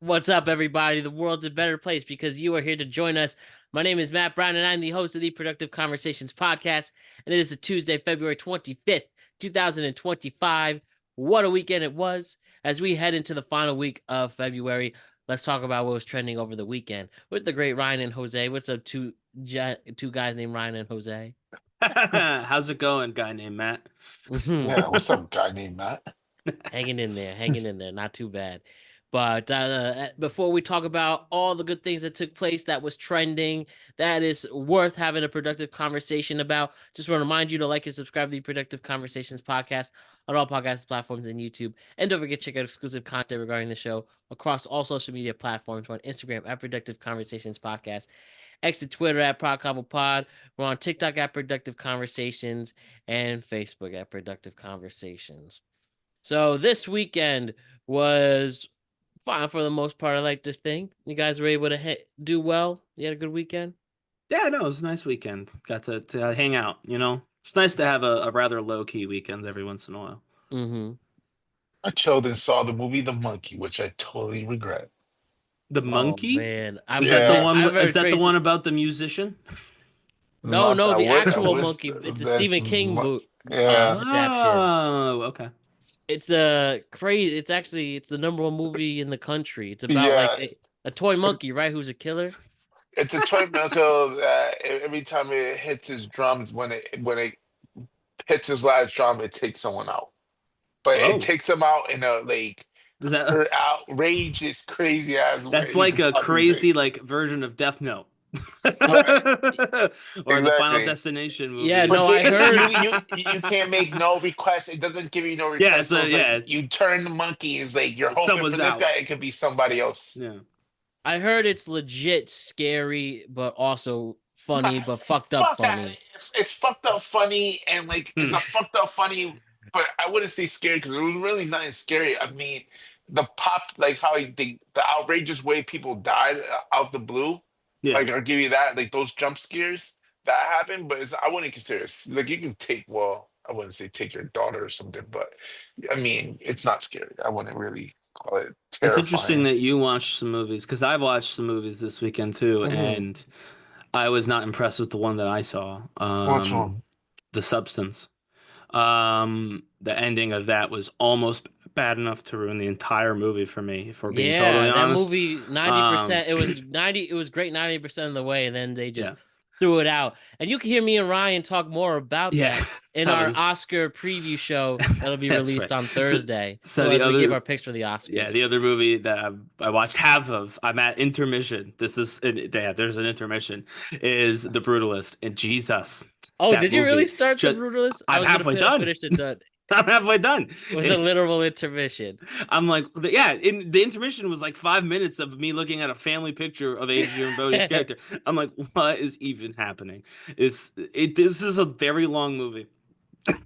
What's up, everybody? The world's a better place because you are here to join us. My name is Matt Brown, and I'm the host of the Productive Conversations podcast. And it is a Tuesday, February 25th, 2025. What a weekend it was. As we head into the final week of February, let's talk about what was trending over the weekend with the great Ryan and Jose. What's up, two guys named Ryan and Jose? How's it going, guy named Matt? Yeah, what's up, guy named Matt? Hanging in there, not too bad. But before we talk about all the good things that took place that was trending, that is worth having a productive conversation about, just want to remind you to like and subscribe to the Productive Conversations podcast on all podcast platforms and YouTube. And don't forget to check out exclusive content regarding the show across all social media platforms. We're on Instagram at Productive Conversations Podcast, X and Twitter at ProdConvoPod. We're on TikTok at Productive Conversations and Facebook at Productive Conversations. So this weekend was fine for the most part. I like to think you guys were able to do well. You had a good weekend. Yeah, no, it was a nice weekend. Got to hang out, It's nice to have a rather low-key weekend every once in a while. Mm-hmm. I chilled and saw the movie The Monkey, which I totally regret. The Oh Monkey? man, Is that the Yeah. one? I've heard Is that the crazy. one about the musician? No, Not no, that the what I actual wish monkey. It's a that's Stephen King book yeah. adaptation. Oh, okay. It's a crazy. It's the number one movie in the country. It's about Yeah. a toy monkey, right? Who's a killer. It's a toy Milko that every time it hits his drums, when it hits his last drum, it takes someone out. But it Oh, takes them out in a like is that outrageous, crazy ass way. that's He's like a a tough music. crazy version of Death Note. Right. Or the Final Exactly. Destination Yeah, movies. no, But I heard. you can't make no request. It doesn't give you no Yeah, request. so So it's like yeah, you turn the monkey. It's like you're hoping for someone's this out. guy. It could be somebody else. Yeah. I heard it's legit scary, but also funny, but fucked up Fuck that. funny. It's fucked up funny and like it's Hmm. a fucked up funny. But I wouldn't say scary because it was really not scary. I mean, the pop like how the outrageous way people died out the blue. Yeah. Like I'll give you that. Like those jump scares that happened, but I wouldn't consider it like you can take. Well, I wouldn't say take your daughter or something, but I mean it's not scary. I wouldn't really call it It's interesting terrifying. that you watched some movies because I've watched some movies this weekend too, Mm-hmm. and I was not impressed with the one that I saw. What's wrong? The Substance. The ending of that was almost bad enough to ruin the entire movie for me, if we're being totally Yeah, that honest. movie 90%. It was great 90% of the way, and then they just Yeah, threw it out. And you can hear me and Ryan talk more about yeah, that in that our was Oscar preview show that'll be that's released right. on So, Thursday. so So the as we give other our picks for the Yeah, Oscars. the other movie that I watched half of, I'm at intermission. Yeah, there's an intermission, is The Brutalist. And Jesus, Oh, that did you really movie. start The Just, Brutalist? I I'm was gonna halfway done. finish it done I'm halfway done. with a literal intermission. I'm like, yeah, the intermission was like 5 minutes of me looking at a family picture of Adrian Brody's character. I'm like, what is even happening? This is a very long movie.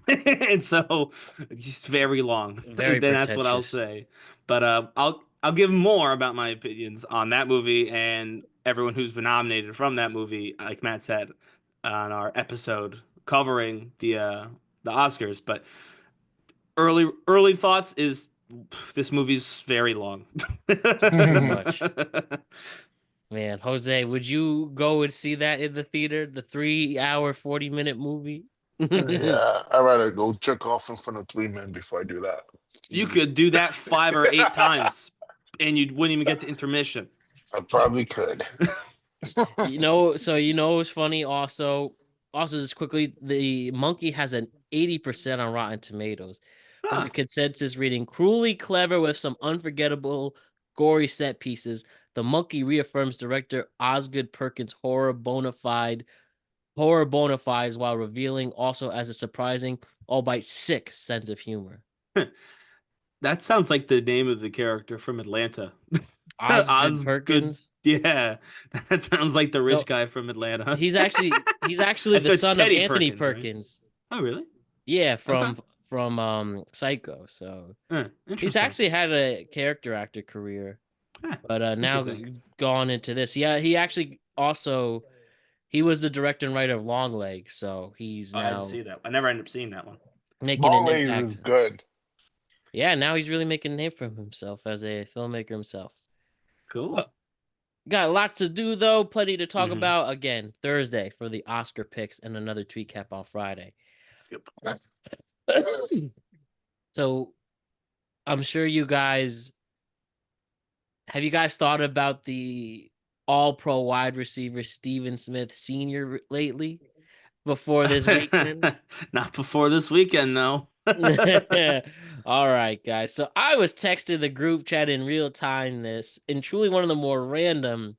And so it's very long. Very Then that's what I'll pretentious. say. But I'll give more about my opinions on that movie and everyone who's been nominated from that movie, like Matt said on our episode covering the Oscars. But early thoughts is this movie's very long. Too much. Man, Jose, would you go and see that in the theater? The 3 hour, 40-minute movie? Yeah, I'd rather go jerk off in front of three men before I do that. You could do that 5 or 8 times and you wouldn't even get to intermission. I probably could. What's funny also just quickly, the monkey has an 80% on Rotten Tomatoes with a Huh. consensus reading cruelly clever with some unforgettable gory set pieces. The monkey reaffirms director Osgood Perkins' horror bona fides while revealing also as a surprising, albeit sick sense of humor. That sounds like the name of the character from Atlanta. Osgood Osgood. Perkins. Yeah, that sounds like the rich No, guy from Atlanta. he's actually the That's son of Teddy Anthony Perkins, right? Perkins. Oh, really? Yeah, Okay. from Psycho. So he's Interesting. actually had a character actor career, but now Interesting. gone into this. Yeah, he actually also he was the director and writer of Longlegs, so he's Oh, I didn't now see that. I never ended up seeing that one. making Long an legs is impact. good. Yeah, now he's really making a name for himself as a filmmaker himself. Cool. Got lots to do though, plenty to talk about. Again, Thursday for the Oscar picks and another tweet cap on Friday. Yep. So I'm sure you guys have you guys thought about the all-pro wide receiver Steven Smith Sr. lately before this weekend? Not before this weekend, though. All right, guys. So I was texting the group chat in real time this, and truly one of the more random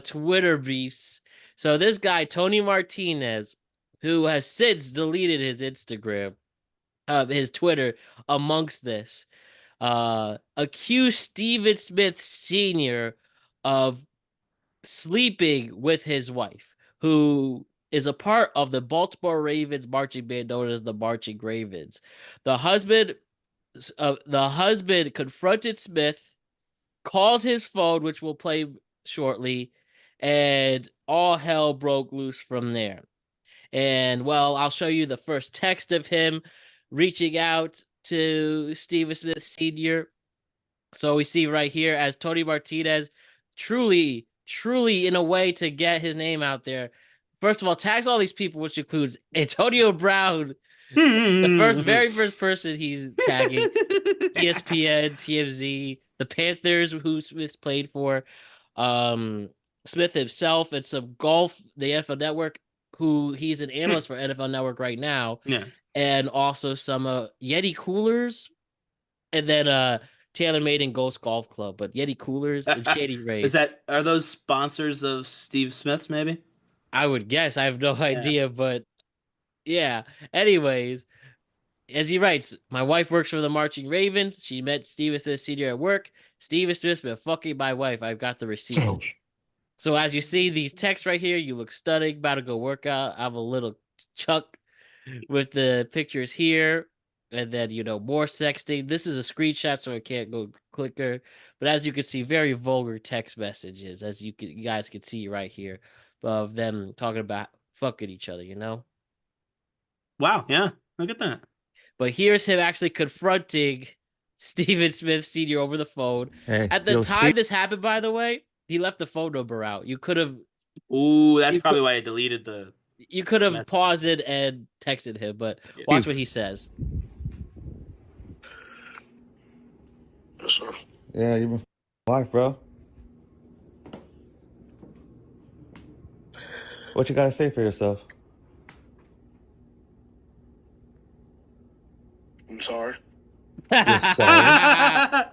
Twitter beefs. So this guy, Tony Martinez, who has since deleted his Instagram, his Twitter amongst this, accused Steven Smith Sr. of sleeping with his wife, who is a part of the Baltimore Ravens marching band known as the Marching Ravens. The husband confronted Smith, called his phone, which we'll play shortly, and all hell broke loose from there. And well, I'll show you the first text of him reaching out to Steven Smith Sr. So we see right here as Tony Martinez truly in a way to get his name out there. First of all, tags all these people, which includes Antonio Brown, the very first person he's tagging, ESPN, TMZ, the Panthers, who Smith played for, Smith himself, and some golf, the NFL Network, who he's an analyst for NFL Network right now. Yeah. And also some Yeti Coolers, and then TaylorMade and Ghost Golf Club, but Yeti Coolers and Shady Rays. Are those sponsors of Steve Smith's, maybe? I would guess. I have no idea, but yeah. Anyways, as he writes, my wife works for the Marching Ravens. She met Steven Smith Sr. at work. Steven Smith's been fucking my wife. I've got the receipts. So as you see these texts right here, you look stunning. About to go work out. I have a little chuck with the pictures here. And then, more sexting. This is a screenshot, so I can't go quicker. But as you can see, very vulgar text messages, as you guys can see right here, of them talking about fucking each other, Wow, yeah. Look at that. But here's him actually confronting Steven Smith Sr. over the phone. Hey, At the time this happened, by the way, he left the phone number out. You could have... Ooh, that's probably why I deleted the... You could have message. paused it and texted him, but watch what he says. Yes, sir. Yeah, you've been wife, bro. What you gotta say for yourself? I'm sorry. You're sorry?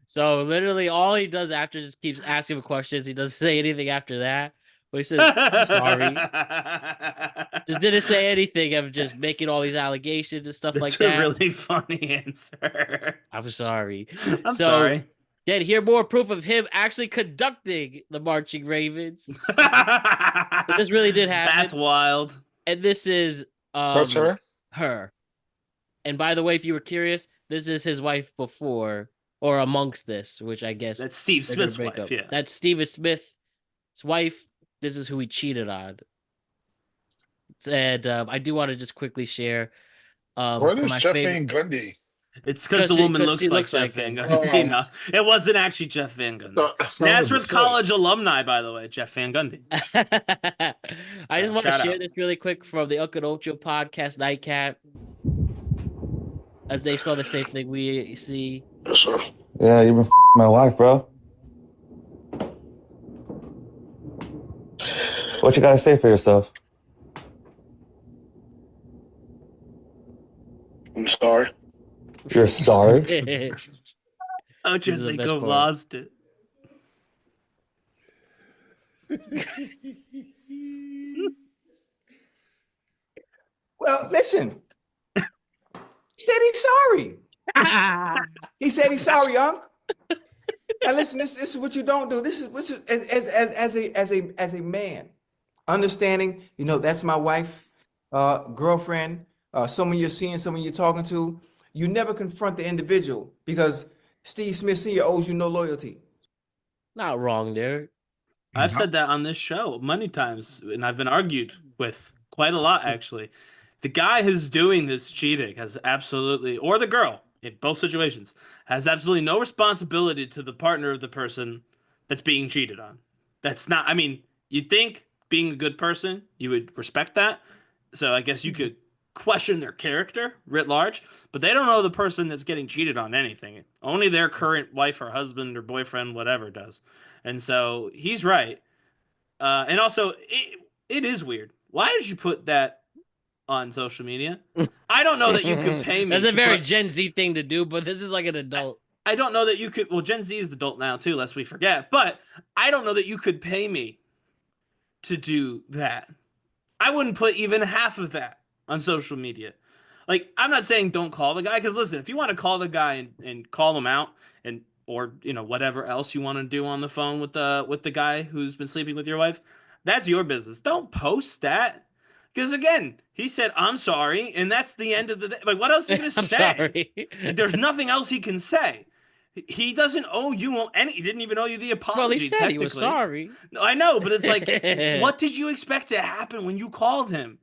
So literally all he does after just keeps asking him questions. He doesn't say anything after that. But he says, I'm sorry. Just didn't say anything of just making all these allegations and stuff like that. That's a really funny answer. I'm sorry. I'm sorry. Then hear more proof of him actually conducting the Marching Ravens. But this really did happen. That's wild. And this is What's her? her. And by the way, if you were curious, this is his wife before or amongst this, which I guess That's Steve Smith's wife, up. yeah. That's Steven Smith's wife. This is who he cheated on. And I do want to just quickly share. What is Jeff Van Gundy? It's because the woman looks like Jeff Van Gundy. No, it wasn't actually Jeff Van Gundy. Nazareth College alumni, by the way, Jeff Van Gundy. I just want to share this really quick from the Uncle Ocho podcast Nightcap, as they saw the same thing we see. Yes, sir. Yeah, you've been my wife, bro. What you gotta say for yourself? I'm sorry. You're sorry? Ocho Cinco lost it. Well, listen. He said he's sorry. He said he's sorry, Unc. Now listen, this is what you don't do. This is as a man, understanding. That's my wife, girlfriend, someone you're seeing, someone you're talking to. You never confront the individual because Steve Smith Sr. owes you no loyalty. Not wrong there. I've said that on this show many times, and I've been argued with quite a lot, actually. The guy who's doing this cheating has absolutely, or the girl, in both situations, has absolutely no responsibility to the partner of the person that's being cheated on. That's not, I mean, you'd think being a good person, you would respect that. So I guess you could question their character writ large, but they don't know the person that's getting cheated on anything. Only their current wife or husband or boyfriend, whatever, does. And so he's right. And also, it is weird. Why did you put that on social media? I don't know that you could pay me That's a to very put. Gen Z thing to do, but this is like an adult. I don't know that you could. Well, Gen Z is adult now too, lest we forget. But I don't know that you could pay me to do that. I wouldn't put even half of that on social media. Like, I'm not saying don't call the guy, because listen, if you want to call the guy and call him out, and or whatever else you want to do on the phone with the guy who's been sleeping with your wife, that's your business. Don't post that, because again, he said I'm sorry, and that's the end of the day. Like, what else is he gonna I'm say? sorry. There's nothing else he can say. He doesn't owe you any. He didn't even owe you the apology. Well, he said technically. he was sorry. No, I know, but it's like, what did you expect to happen when you called him?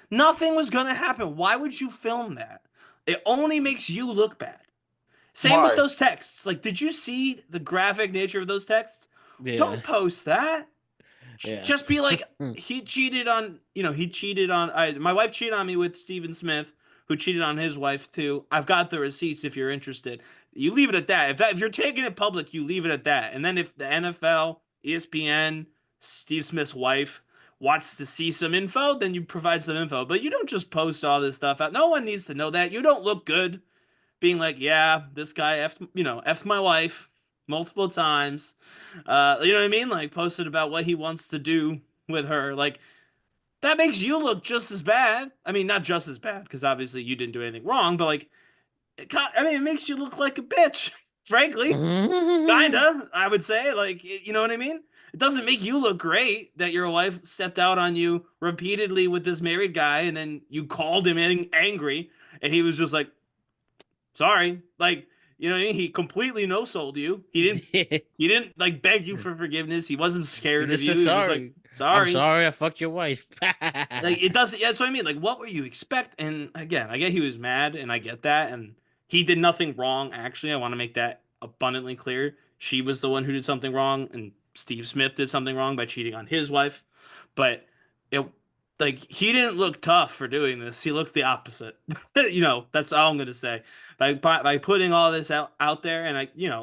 Nothing was gonna happen. Why would you film that? It only makes you look bad. Same with Why? those texts. Like, did you see the graphic nature of those texts? Yeah. Don't post that. Yeah. Just be like, he cheated on, my wife cheated on me with Steven Smith, who cheated on his wife too. I've got the receipts if you're interested. You leave it at that. If you're taking it public, you leave it at that. And then if the NFL, ESPN, Steve Smith's wife wants to see some info, then you provide some info. But you don't just post all this stuff out. No one needs to know that. You don't look good being like, yeah, this guy effed my wife multiple times. You know what I mean? Like, posted about what he wants to do with her. Like, that makes you look just as bad. I mean, not just as bad, because obviously you didn't do anything wrong, but like, it makes you look like a bitch, frankly. Kinda, I would say. Like, you know what I mean? It doesn't make you look great that your wife stepped out on you repeatedly with this married guy, and then you called him angry, and he was just like, sorry. Like, you know what I mean? He completely no-sold you. He didn't like beg you for forgiveness. He wasn't He scared of just you. said He was just sorry. like, sorry. I'm sorry I fucked your wife. Like, it doesn't. Yeah, that's what I mean. Like, what were you expect? And again, I get he was mad, and I get that, and he did nothing wrong. Actually, I want to make that abundantly clear. She was the one who did something wrong, and Steve Smith did something wrong by cheating on his wife. But it, like, he didn't look tough for doing this. He looked the opposite. That's all I'm gonna say. By putting all this out there, and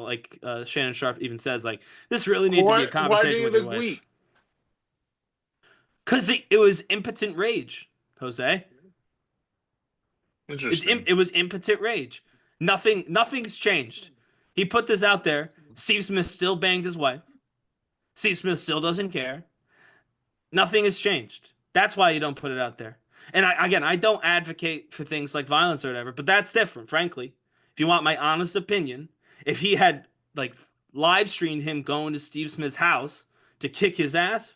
like Shannon Sharp even says, like, this really need to be a Why do conversation you with your look wife. weak? Because it was impotent rage, Jose. Interesting. It was impotent rage. Nothing's changed. He put this out there. Steve Smith still banged his wife. Steve Smith still doesn't care. Nothing has changed. That's why you don't put it out there. And I don't advocate for things like violence or whatever, but that's different, frankly. If you want my honest opinion, if he had like live streamed him going to Steve Smith's house to kick his ass,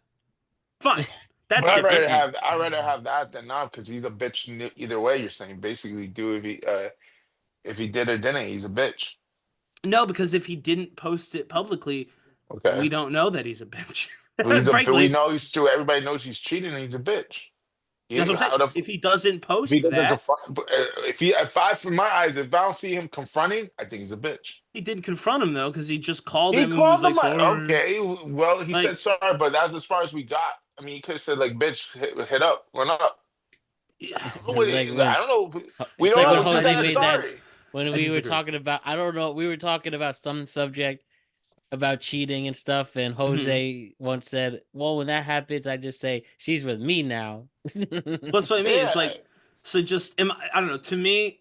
fine. That's But different. I'd rather have that than not, because he's a bitch either way. You're saying basically, do if he did or didn't, he's a bitch. No, because if he didn't post it publicly, Okay. we don't know that he's a bitch. We Frankly, know he's true. Everybody knows he's cheating, and he's a bitch. that's what I'm saying. If he doesn't post If he doesn't that, confront, from my eyes, if I don't see him confronting, I think he's a bitch. he didn't confront him though, because he just called He him and was called like, him out. sorry. Okay, well, he Like, said sorry, but that's as far as we got. I mean, he could have said like, "Bitch, hit up, run up." It's I like don't know. We it's don't like know. when Just Jose ask made that sorry. when I we were disagree. talking about, I don't know, we were talking about some subject about cheating and stuff, and Jose once said, well, when that happens, I just say she's with me now. That's what I mean. It's like, so just I don't know. To me,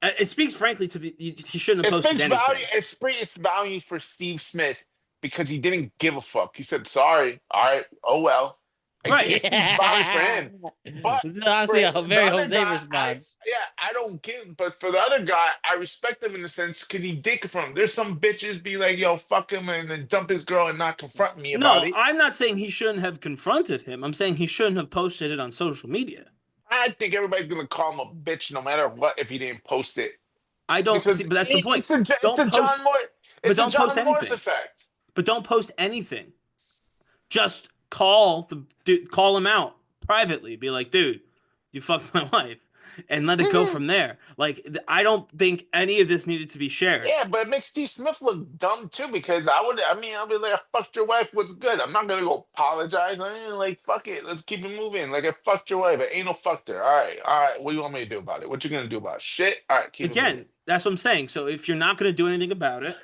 it speaks frankly to he shouldn't have It posted speaks anything. value. It's value for Steve Smith because he didn't give a fuck. He said sorry. All right. Oh well. Right. It speaks value for him. But This is honestly for a very the other Jose guy, response. I don't give. But for the other guy, I respect him in the sense because he did confront him. There's some bitches be like, "Yo, fuck him," and then dump his girl and not confront me about No, it. I'm not saying he shouldn't have confronted him. I'm saying he shouldn't have posted it on social media. I think everybody's gonna call him a bitch no matter what if he didn't post it. I don't Because see, but that's the point. It's the Don't post, John Moore. but It's the don't post John Morris anything. effect. But don't post anything. Just call him out privately. Be like, dude, you fucked my wife. and let it go from there. Like, I don't think any of this needed to be shared. Yeah, but it makes Steve Smith look dumb too because I'll be like, I fucked your wife, what's good? I'm not gonna go apologize. I mean, like, fuck it, let's keep it moving. Like, I fucked your wife, I ain't no fucked her. All right, what do you want me to do about it? What you gonna do about it? Shit? All right, keep it moving. Again, that's what I'm saying. So if you're not going to do anything about it,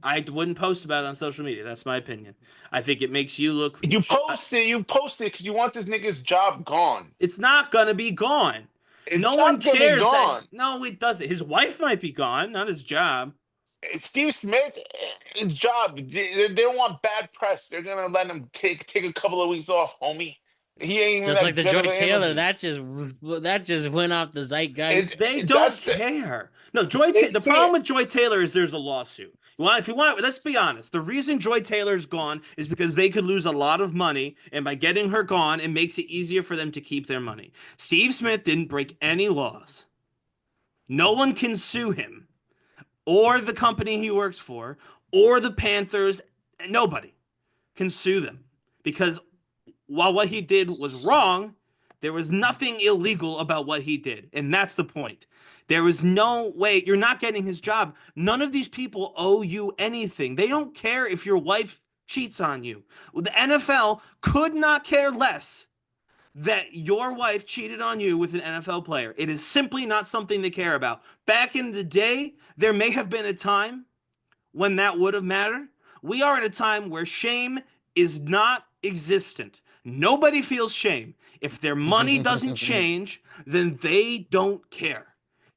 I wouldn't post about it on social media. That's my opinion. I think it makes you look. You post it because you want this nigga's job gone. It's not going to be gone. His No one job's gonna be cares. gone. No, it doesn't. His wife might be gone, not his job. Steve Smith, his job, they don't want bad press. They're gonna let him take a couple of weeks off, homie. He ain't even Just like the good of Joy an Taylor, energy. that just went off the zeitgeist. They don't care. No, the problem with Joy Taylor is there's a lawsuit. If you want, let's be honest. The reason Joy Taylor's gone is because they could lose a lot of money, and by getting her gone, it makes it easier for them to keep their money. Steve Smith didn't break any laws. No one can sue him, or the company he works for, or the Panthers. Nobody can sue them because while what he did was wrong, there was nothing illegal about what he did. And that's the point. There was no way. You're not getting his job. None of these people owe you anything. They don't care if your wife cheats on you. The NFL could not care less that your wife cheated on you with an NFL player. It is simply not something they care about. Back in the day, there may have been a time when that would have mattered. We are at a time where shame is not existent. Nobody feels shame. If their money doesn't change, then they don't care.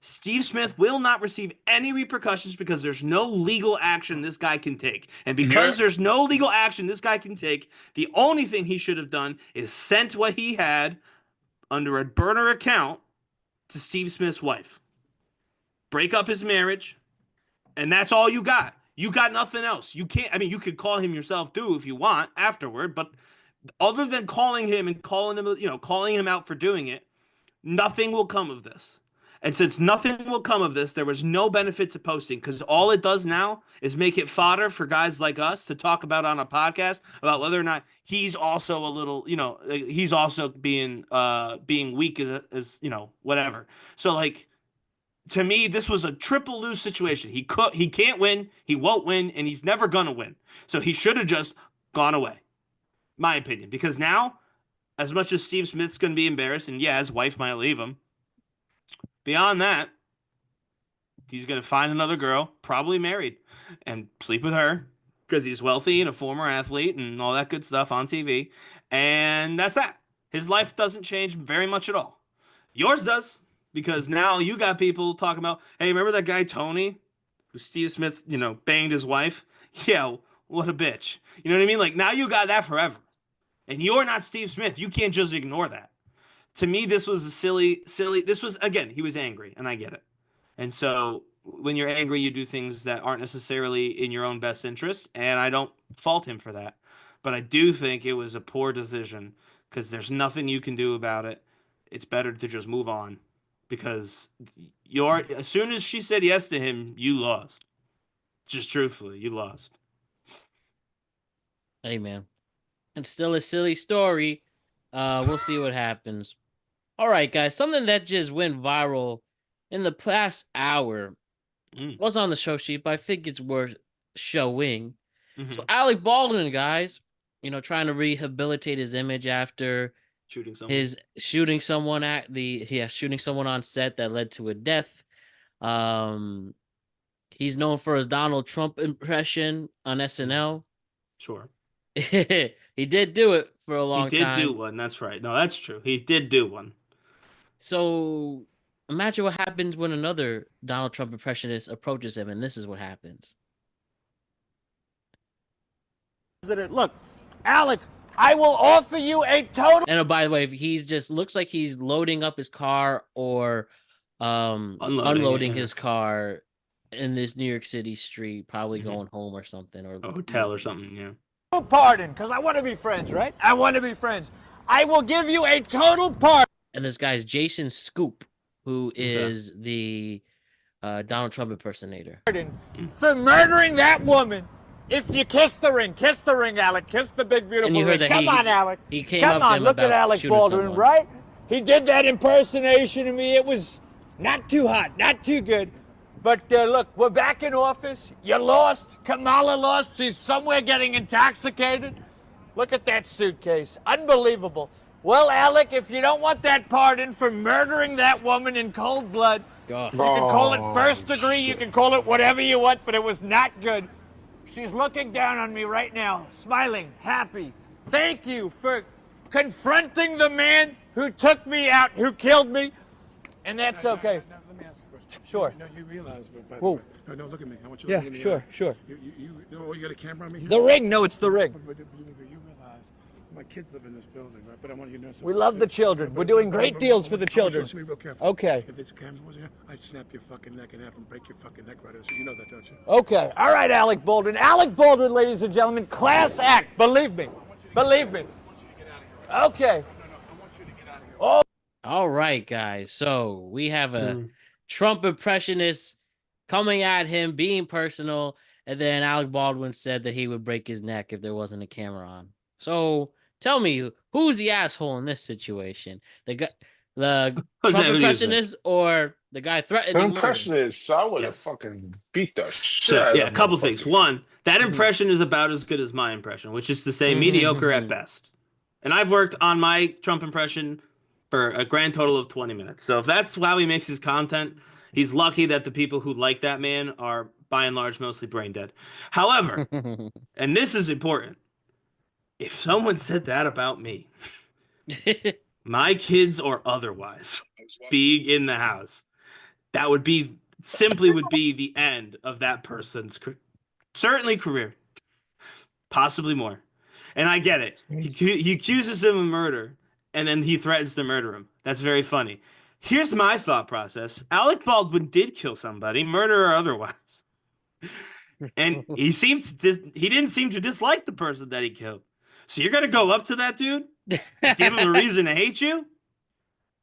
Steve Smith will not receive any repercussions because there's no legal action this guy can take. And because there's no legal action this guy can take, the only thing he should have done is sent what he had under a burner account to Steve Smith's wife. Break up his marriage, and that's all you got. You got nothing else. You can't, you could call him yourself too if you want afterward, but other than calling him and calling him out for doing it, nothing will come of this. And since nothing will come of this, there was no benefit to posting because all it does now is make it fodder for guys like us to talk about on a podcast about whether or not he's also a little, he's also being weak as whatever. So like, to me, this was a triple lose situation. He can't win, he won't win, and he's never gonna win. So he should have just gone away. My opinion, because now, as much as Steve Smith's gonna be embarrassed, and yeah, his wife might leave him. Beyond that, he's going to find another girl, probably married, and sleep with her because he's wealthy and a former athlete and all that good stuff on TV. And that's that. His life doesn't change very much at all. Yours does, because now you got people talking about, hey, remember that guy Tony who Steve Smith, banged his wife? Yeah, what a bitch. You know what I mean? Like, now you got that forever. And you're not Steve Smith. You can't just ignore that. To me, this was a silly, this was, again, he was angry, and I get it. And so when you're angry, you do things that aren't necessarily in your own best interest, and I don't fault him for that. But I do think it was a poor decision because there's nothing you can do about it. It's better to just move on because as soon as she said yes to him, you lost. Just truthfully, you lost. Hey, man. It's still a silly story. We'll see what happens. All right, guys. Something that just went viral in the past hour was on the show sheet, but I think it's worth showing. Mm-hmm. So Alec Baldwin, guys, trying to rehabilitate his image after shooting someone on set that led to a death. He's known for his Donald Trump impression on SNL. Sure. He did do it for a long time. He did do one. That's right. No, that's true. He did do one. So imagine what happens when another Donald Trump impressionist approaches him, and this is what happens. Look, Alec, I will offer you a total. And by the way, he's just looks like he's loading up his car or unloading his car in this New York City street, probably going home or something, or a hotel or something. Yeah. Pardon, because I want to be friends, right? I want to be friends. I will give you a total pardon. And this guy's Jason Scoop, who is the Donald Trump impersonator. For murdering that woman. If you kiss the ring, Alec. Kiss the big, beautiful ring. Come on, Alec. He came up to him look at Alec Baldwin, someone. right? He did that impersonation of me. It was not too hot, not too good. But look, we're back in office. You lost. Kamala lost. She's somewhere getting intoxicated. Look at that suitcase. Unbelievable. Well, Alec, if you don't want that pardon for murdering that woman in cold blood, God. you can call it first degree, you can call it whatever you want, but it was not good. She's looking down on me right now, smiling, happy. Thank you for confronting the man who took me out, who killed me, and that's okay. Now, let me ask you a question. Sure. No, you realize, by the Whoa. way. No, look at me. I want you to look at me. Sure. You know, you got a camera on me here? The ring, no, it's the ring. But you realize my kids live in this building, right? But I want you to know something. We love the children. We're doing great deals for the children. Listen to me real careful. Okay. If this camera wasn't here, I'd snap your fucking neck in half and break your fucking neck right out. So you know that, don't you? Okay. All right, Alec Baldwin. Alec Baldwin, ladies and gentlemen, class act. Believe me. Believe me. Okay. Oh. All right, guys. So we have a Trump impressionist coming at him, being personal, and then Alec Baldwin said that he would break his neck if there wasn't a camera on. So tell me, who's the asshole in this situation? The guy, the Jose, Trump who do you impressionist, or the guy threatening The murder? impressionist, I would have Yes. fucking beat the shit So, out yeah, of a couple motherfucker. things. One, that impression is about as good as my impression, which is to say mediocre at best. And I've worked on my Trump impression for a grand total of 20 minutes. So if that's how he makes his content, he's lucky that the people who like that man are, by and large, mostly brain dead. However, and this is important, if someone said that about me, my kids or otherwise, being in the house, that would be the end of that person's certainly career, possibly more. And I get it. He accuses him of murder, and then he threatens to murder him. That's very funny. Here's my thought process. Alec Baldwin did kill somebody, murder or otherwise. And he didn't seem to dislike the person that he killed. So you're going to go up to that dude? Give him a reason to hate you?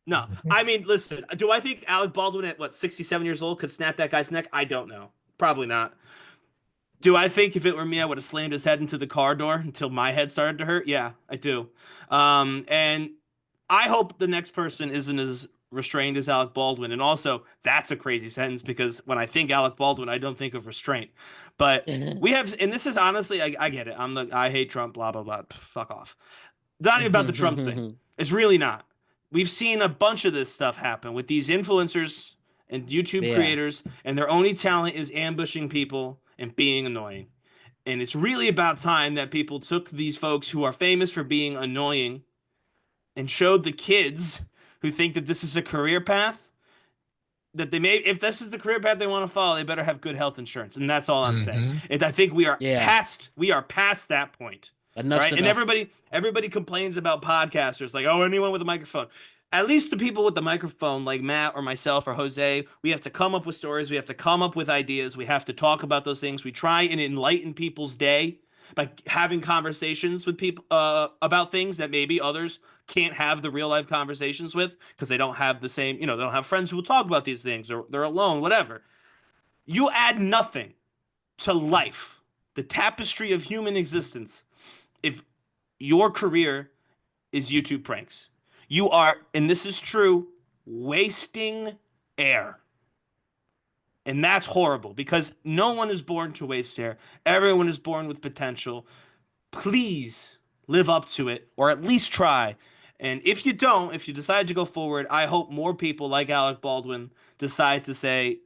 No. I mean, listen, do I think Alec Baldwin at, 67 years old could snap that guy's neck? I don't know. Probably not. Do I think if it were me, I would have slammed his head into the car door until my head started to hurt? Yeah, I do. And I hope the next person isn't as restrained as Alec Baldwin. And also, that's a crazy sentence because when I think Alec Baldwin, I don't think of restraint. But we have, and this is honestly, I get it. I hate Trump, blah, blah, blah. Fuck off. Not even about the Trump thing. It's really not. We've seen a bunch of this stuff happen with these influencers and YouTube creators, and their only talent is ambushing people and being annoying. And it's really about time that people took these folks who are famous for being annoying and showed the kids who think that this is a career path that they may, if this is the career path they want to follow, they better have good health insurance. And that's all I'm saying. And I think we are past that point. Enough's right? enough. And everybody complains about podcasters like, oh, anyone with a microphone. At least the people with the microphone, like Matt or myself or Jose, we have to come up with stories. We have to come up with ideas. We have to talk about those things. We try and enlighten people's day by having conversations with people about things that maybe others can't have the real life conversations with because they don't have the same, they don't have friends who will talk about these things or they're alone, whatever. You add nothing to life, the tapestry of human existence, if your career is YouTube pranks. You are, and this is true, wasting air. And that's horrible because no one is born to waste air. Everyone is born with potential. Please live up to it, or at least try. And if you don't, if you decide to go forward, I hope more people like Alec Baldwin decide to say,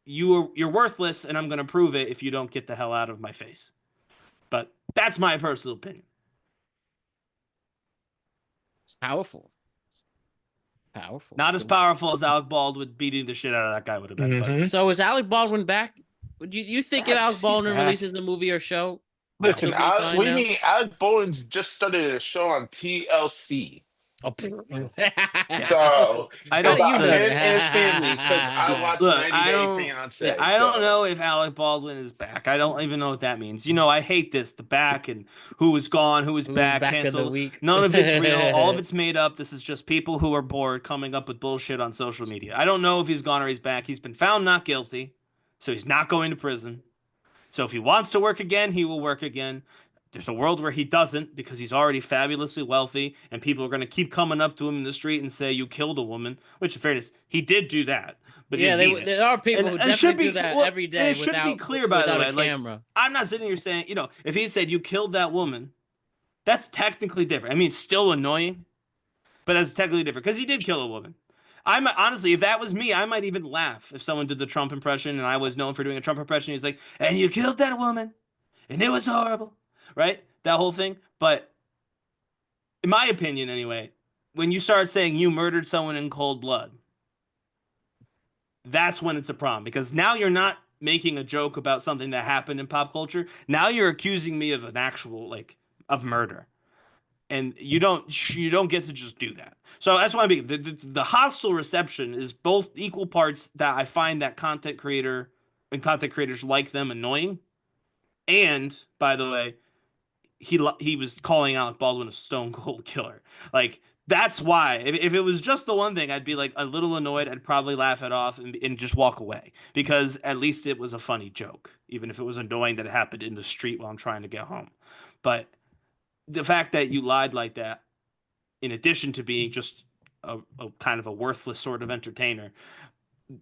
you're worthless, and I'm going to prove it if you don't get the hell out of my face. But that's my personal opinion. It's powerful. Powerful. Not as powerful as Alec Baldwin beating the shit out of that guy would have been. But So is Alec Baldwin back? Would you think if Alec Baldwin back. releases a movie or show? Listen, he'll be fine we now? mean Alec Baldwin's just started a show on TLC. Oh, So I don't about know him that. and his family because I watched Look, 90 I Day don't- Fiance. Yeah, I don't so- know if Alec Baldwin is back. I don't even know what that means. I hate this, the back and who was gone, who was Who's back, back of the canceled. week? None of it's real. All of it's made up. This is just people who are bored coming up with bullshit on social media. I don't know if he's gone or he's back. He's been found not guilty, so he's not going to prison. So if he wants to work again, he will work again. There's a world where he doesn't because he's already fabulously wealthy, and people are going to keep coming up to him in the street and say, "You killed a woman," which, in fairness, he did do that, but he Yeah, didn't mean it. there are people who And it should definitely do be that well, every and day it should be clear, by the without way. a Like, camera. I'm not sitting here saying, if he said you killed that woman, that's technically different. I mean, it's still annoying, but that's technically different because he did kill a woman. I'm honestly, if that was me, I might even laugh if someone did the Trump impression and I was known for doing a Trump impression. He's like, "And you killed that woman, and it was horrible," right? That whole thing. But in my opinion, anyway, when you start saying you murdered someone in cold blood, that's when it's a problem because now you're not making a joke about something that happened in pop culture. Now you're accusing me of an actual of murder. And you don't get to just do that. So that's why the hostile reception is both equal parts that I find that content creators like them annoying, and by the way, he was calling Alec Baldwin a stone cold killer. Like that's why if it was just the one thing, I'd be like a little annoyed. I'd probably laugh it off and just walk away because at least it was a funny joke, even if it was annoying that it happened in the street while I'm trying to get home. But the fact that you lied like that, in addition to being just a kind of a worthless sort of entertainer,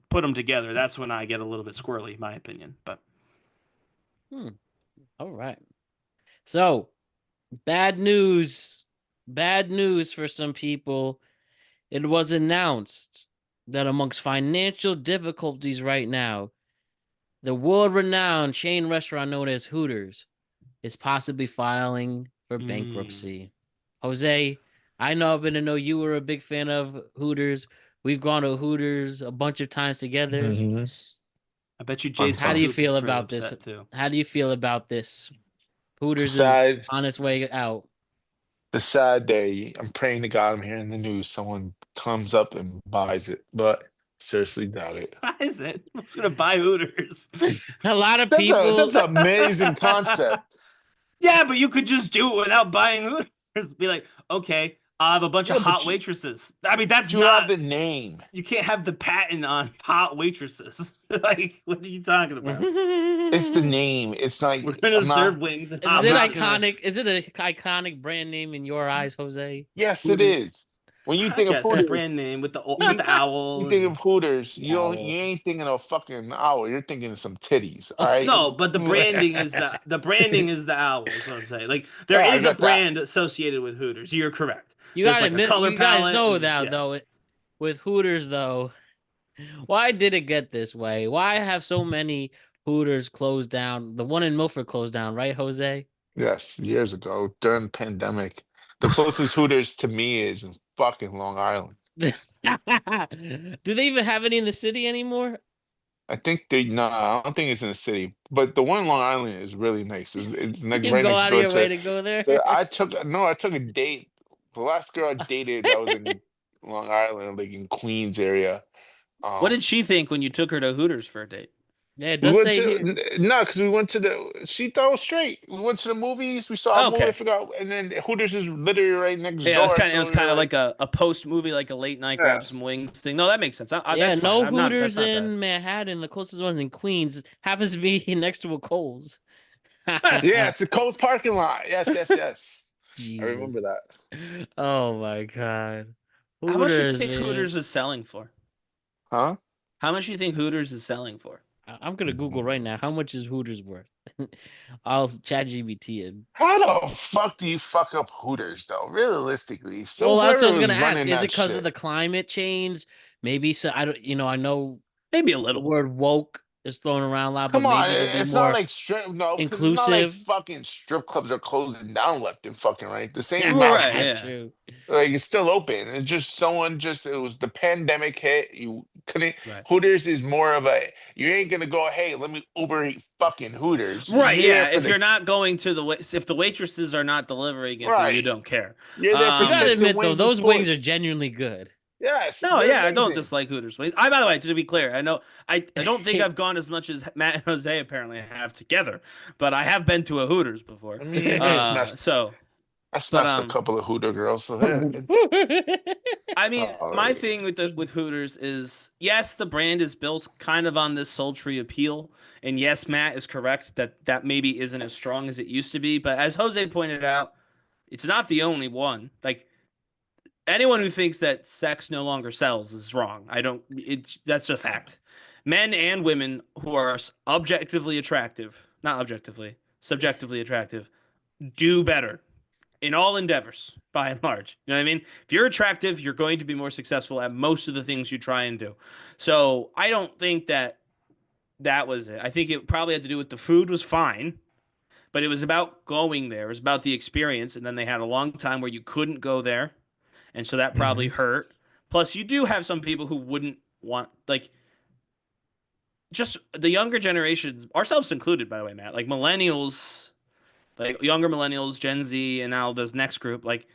put them together. That's when I get a little bit squirrely, in my opinion. But All right. So, bad news. Bad news for some people. It was announced that amongst financial difficulties right now, the world-renowned chain restaurant known as Hooters is possibly filing for bankruptcy. Jose, I happen to know you were a big fan of Hooters. We've gone to Hooters a bunch of times together. I bet you Jason. How do you Hoop is feel pretty about this? upset, too. How do you feel about this? Hooters is Sad. on its way out. The sad day. I'm praying to God I'm hearing the news. Someone comes up and buys it, but seriously doubt it. Why is it? Who's gonna buy Hooters? A lot of That's people. that's an amazing concept. Yeah, but you could just do it without buying Hooters. Be like, okay, I have a bunch Yeah, of but hot waitresses. I mean, that's You not have the name. You can't have the patent on hot waitresses. Like, what are you talking about? It's the name. It's like We're gonna I'm serve not. wings. And Is I'm it not iconic? Gonna... Is it an iconic brand name in your eyes, Jose? Yes, it Hooters. is. When you think of Yes, that Hooters, brand name with the you owl. you think of Hooters. You Owl. don't. You ain't thinking of fucking owl. You're thinking of some titties. All right. No, but the branding is the branding is the owl. Is what I'm saying. Like there Yeah, I is a got that. brand associated with Hooters. You're correct. You There's gotta like a admit, color you guys palette know and- that yeah. though. With Hooters though, why did it get this way? Why have so many Hooters closed down? The one in Milford closed down, right, Jose? Yes, years ago during the pandemic, the closest Hooters to me is in fucking Long Island. Do they even have any in the city anymore? I think no, I don't think it's in the city, but the one in Long Island is really nice. It's like You right go next out of door your way to. to go there. I took a date. The last girl I dated that was in Long Island, like in Queens area. What did she think when you took her to Hooters for a date? Yeah, it We does went say to here. no, because we went to she thought it was straight. We went to the movies. We saw a movie. Okay. I forgot, and then Hooters is literally right next Yeah, door. it was so we kind were of like a post movie, like a late night grab Yeah. some wings thing. No, that makes sense. Yeah, That's no fine. I'm not, Hooters that's not bad. in Manhattan. The closest one's in Queens. Happens to be next to a Kohl's. Yeah, it's the Coles parking lot. Yes, yes, yes. I remember Jesus. that. Oh my god. How much do you Hooters, think man. Hooters is selling for? Huh? How much do you think Hooters is selling for? I'm gonna Google right now. How much is Hooters worth? I'll chat GBT it. How the fuck do you fuck up Hooters though? Realistically, so Well, that's what I was whoever gonna ask. running Is it that because of shit. the climate change? Maybe so. I don't. I know Maybe a the little. word woke is thrown around a lot, Come but on, maybe to be it's more not like strip. No, because it's not like inclusive. fucking strip clubs are closing down left and fucking right. The same Yeah, amount, Right, that's yeah. true. like it's still open. It's just someone just it was the pandemic hit. You couldn't. Right. Hooters is more of a you ain't gonna go. Hey, let me Uber eat fucking Hooters. Right, You're there yeah. for If the- you're not going to if the waitresses are not delivering it, then you Right. don't care. You're there for You gotta chips and admit though, wings and those wings are sports. genuinely good. Yes. No, they're yeah, I don't amazing. dislike Hooters wings. By the way, to be clear, I know I don't think I've gone as much as Matt and Jose apparently have together, but I have been to a Hooters before. I mean, I just messed. So I But snatched a couple of Hooter girls. So I mean, my oh, thing with Hooters is yes, the brand is built kind of on this sultry appeal, and yes, Matt is correct that that maybe isn't as strong as it used to be. But as Jose pointed out, it's not the only one. Like anyone who thinks that sex no longer sells is wrong. I don't. That's a fact. Men and women who are objectively attractive, not objectively, subjectively attractive, do better in all endeavors by and large. You know what I mean? If you're attractive, you're going to be more successful at most of the things you try and do. So I don't think that that was it. I think it probably had to do with the food was fine, but it was about going there. It was about the experience. And then they had a long time where you couldn't go there. And so that probably hurt. Plus, you do have some people who wouldn't want, like, just the younger generations, ourselves included, by the way, Matt, like millennials, like younger millennials, Gen Z, and now this next group, like,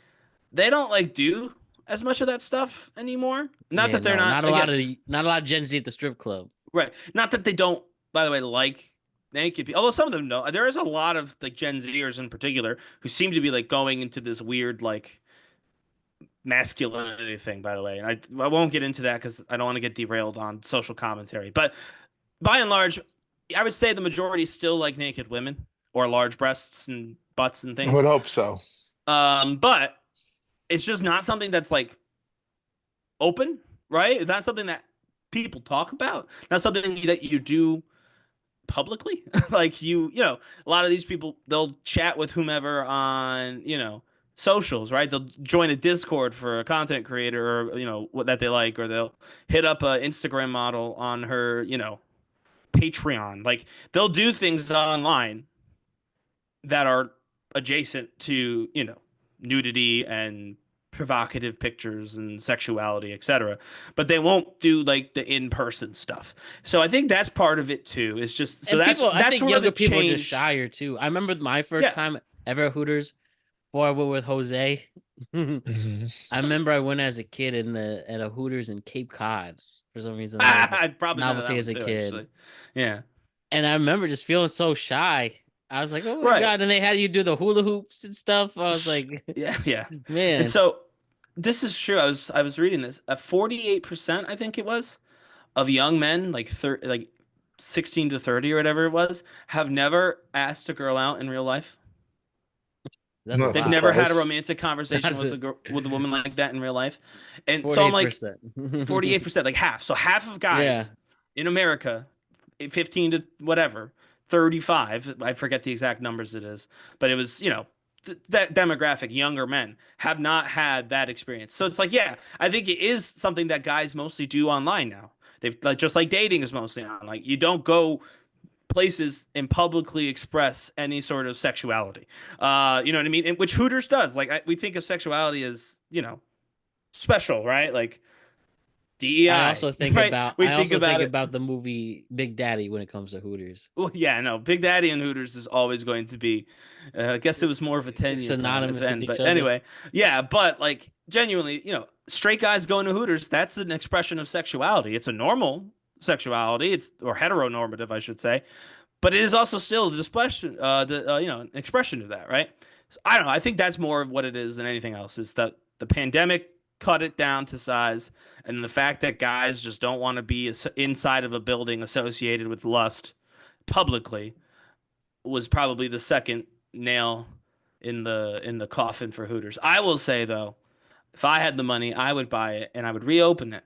they don't like do as much of that stuff anymore. Not Yeah, that they're no, not, not a lot of Gen Z at the strip club. right. Not that they don't, by the way, like naked people. Although some of them know. There is a lot of like Gen Zers in particular who seem to be like going into this weird like masculinity thing, by the way. And I won't get into that because I don't want to get derailed on social commentary. But by and large, I would say the majority still like naked women or large breasts and butts and I things. would hope so. But it's just not something that's like open, right? It's not something that people talk about. Not something that you do publicly. Like you know, a lot of these people they'll chat with whomever on, you know, socials, right? They'll join a Discord for a content creator or, you know, what that they like, or they'll hit up a Instagram model on her, you know, Patreon. Like they'll do things online that are adjacent to, you know, nudity and provocative pictures and sexuality, etc. But they won't do like the in-person stuff. So I think that's part of it too. It's just so And that's people, I that's think where younger the people are change. just shyer too. I remember my first Yeah. time ever at Hooters, before I went with Jose. I remember I went as a kid at a Hooters in Cape Cod for some reason. That was I'd probably been to novelty that as one a too, kid. actually. Yeah. And I remember just feeling so shy. I was like, oh my Right. God. And they had you do the hula hoops and stuff. I was like, Yeah, yeah. man. And so this is true. I was reading this. 48%, I think it was, of young men, like 16 to 30 or whatever it was, have never asked a girl out in real life. That's a Not They've lot. never had a surprised. romantic conversation That's with a- a girl, with a woman like that in real life. And so I'm like 48%. 48%, like half. So half of guys Yeah. in America, 15 to whatever, 35, I forget the exact numbers it is, but it was, you know, that demographic, younger men, have not had that experience. So it's like, yeah, I think it is something that guys mostly do online now. They've like just like dating is mostly on. Like you don't go places and publicly express any sort of sexuality. You know what I mean? And, which Hooters does. Like we think of sexuality as, you know, special, right? Like DEI. I also think right? about We I think also about think it. about the movie Big Daddy when it comes to Hooters. Well, yeah, no, Big Daddy and Hooters is always going to be. I guess it was more of a 10-year plan at Synonymous the with end, each but other. anyway, yeah. But like genuinely, you know, straight guys going to Hooters, that's an expression of sexuality. It's a normal sexuality. It's or heteronormative, I should say, but it is also still the expression, you know, an expression of that, right? So, I don't know. I think that's more of what it is than anything else. Is that the pandemic cut it down to size, and the fact that guys just don't want to be inside of a building associated with lust publicly was probably the second nail in the coffin for Hooters. I will say though, if I had the money, I would buy it and I would reopen it.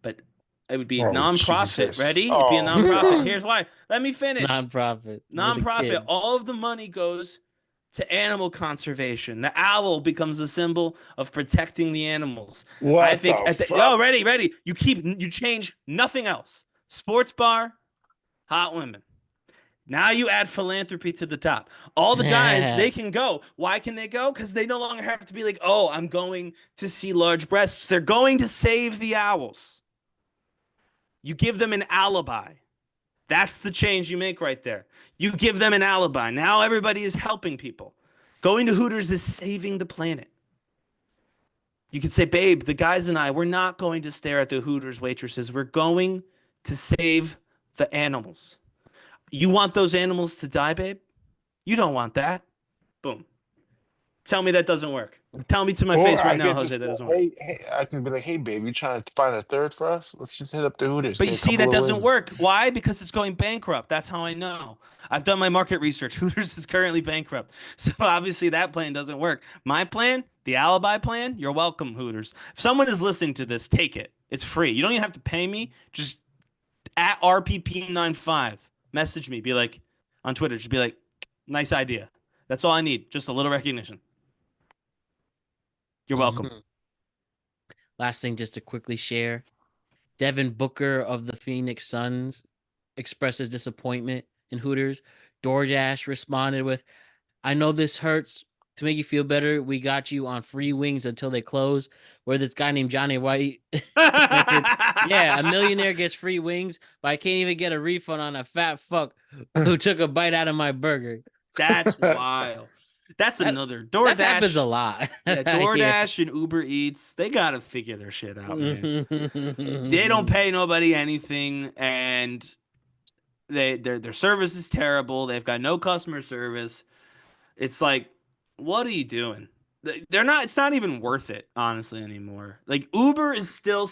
But it would be Oh, nonprofit. Jesus. Ready? It'd be a Oh, nonprofit. God. Here's why. Let me finish. Nonprofit. For the Nonprofit. kids. All of the money goes to animal conservation. The owl becomes a symbol of protecting the animals. What I think the at the, fuck? oh, ready. You change nothing else. Sports bar, hot women. Now you add philanthropy to the top. All the guys, they can go. Why can they go? Because they no longer have to be like, oh, I'm going to see large breasts. They're going to save the owls. You give them an alibi. That's the change you make right there. You give them an alibi. Now everybody is helping people. Going to Hooters is saving the planet. You could say, babe, the guys and I, we're not going to stare at the Hooters waitresses. We're going to save the animals. You want those animals to die, babe? You don't want that. Boom. Tell me that doesn't work. Tell me to my Or face I right now, could Jose, just that doesn't work. hey, I can be like, hey, babe, you trying to find a third for us? Let's just hit up the Hooters. But Pay you a see, couple that of doesn't wings. work. Why? Because it's going bankrupt. That's how I know. I've done my market research. Hooters is currently bankrupt. So obviously that plan doesn't work. My plan, the alibi plan, you're welcome, Hooters. If someone is listening to this, take it. It's free. You don't even have to pay me. Just at RPP95, message me. Be like, on Twitter, just be like, nice idea. That's all I need. Just a little recognition. You're welcome. Mhm. Last thing, just to quickly share, Devin Booker of the Phoenix Suns expresses disappointment in Hooters. DoorDash responded with, I know this hurts. To make you feel better, we got you on free wings until they close. Where this guy named Johnny White commented, yeah, a millionaire gets free wings, but I can't even get a refund on a fat fuck who took a bite out of my burger. That's wild. That's That, another that happens a DoorDash. lot. Yeah, I hear. DoorDash and Uber Eats, they gotta figure their shit out, man. They They don't pay nobody anything, and their service is terrible. They've got no customer service. It's like, what are you doing? They're not. It's not even worth it, honestly, anymore. Like Uber is still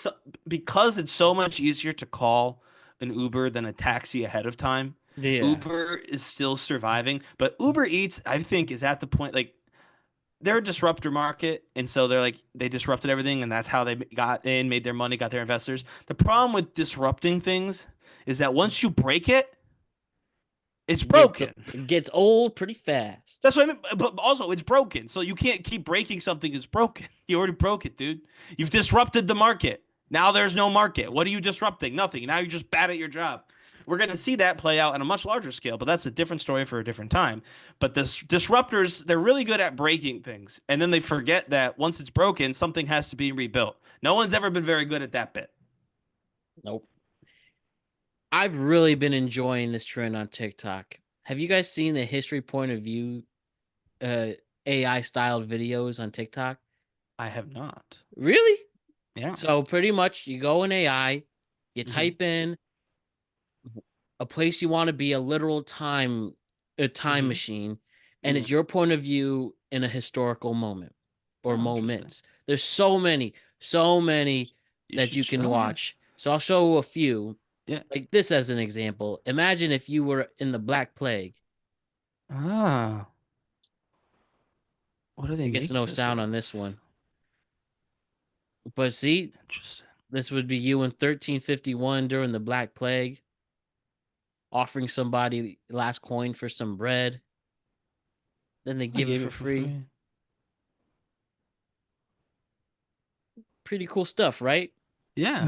because it's so much easier to call an Uber than a taxi ahead of time. Yeah. Uber is still surviving, but Uber Eats, I think, is at the point like they're a disruptor market, and so they disrupted everything, and that's how they got in, made their money, got their investors. The problem with disrupting things is that once you break it, it's broken. It gets old pretty fast. That's what I mean. But also, it's broken, so you can't keep breaking something that's broken. You already broke it, dude. You've disrupted the market. Now there's no market. What are you disrupting? Nothing. Now you're just bad at your job. We're going to see that play out on a much larger scale, but that's a different story for a different time. But the disruptors, they're really good at breaking things. And then they forget that once it's broken, something has to be rebuilt. No one's ever been very good at that bit. Nope. I've really been enjoying this trend on TikTok. Have you guys seen the history point of view AI styled videos on TikTok? I have not. Really? Yeah. So pretty much you go in AI, you type in a place you want to be, a literal time machine, and it's your point of view in a historical moment or moments. There's so many that you can watch. So I'll show a few. Yeah. Like this as an example. Imagine if you were in the Black Plague. Ah. What do they make? Gets no this sound of? on this one. But see, Interesting. this would be you in 1351 during the Black Plague, offering somebody last coin for some bread. Then they give it for free. Pretty cool stuff, right? Yeah.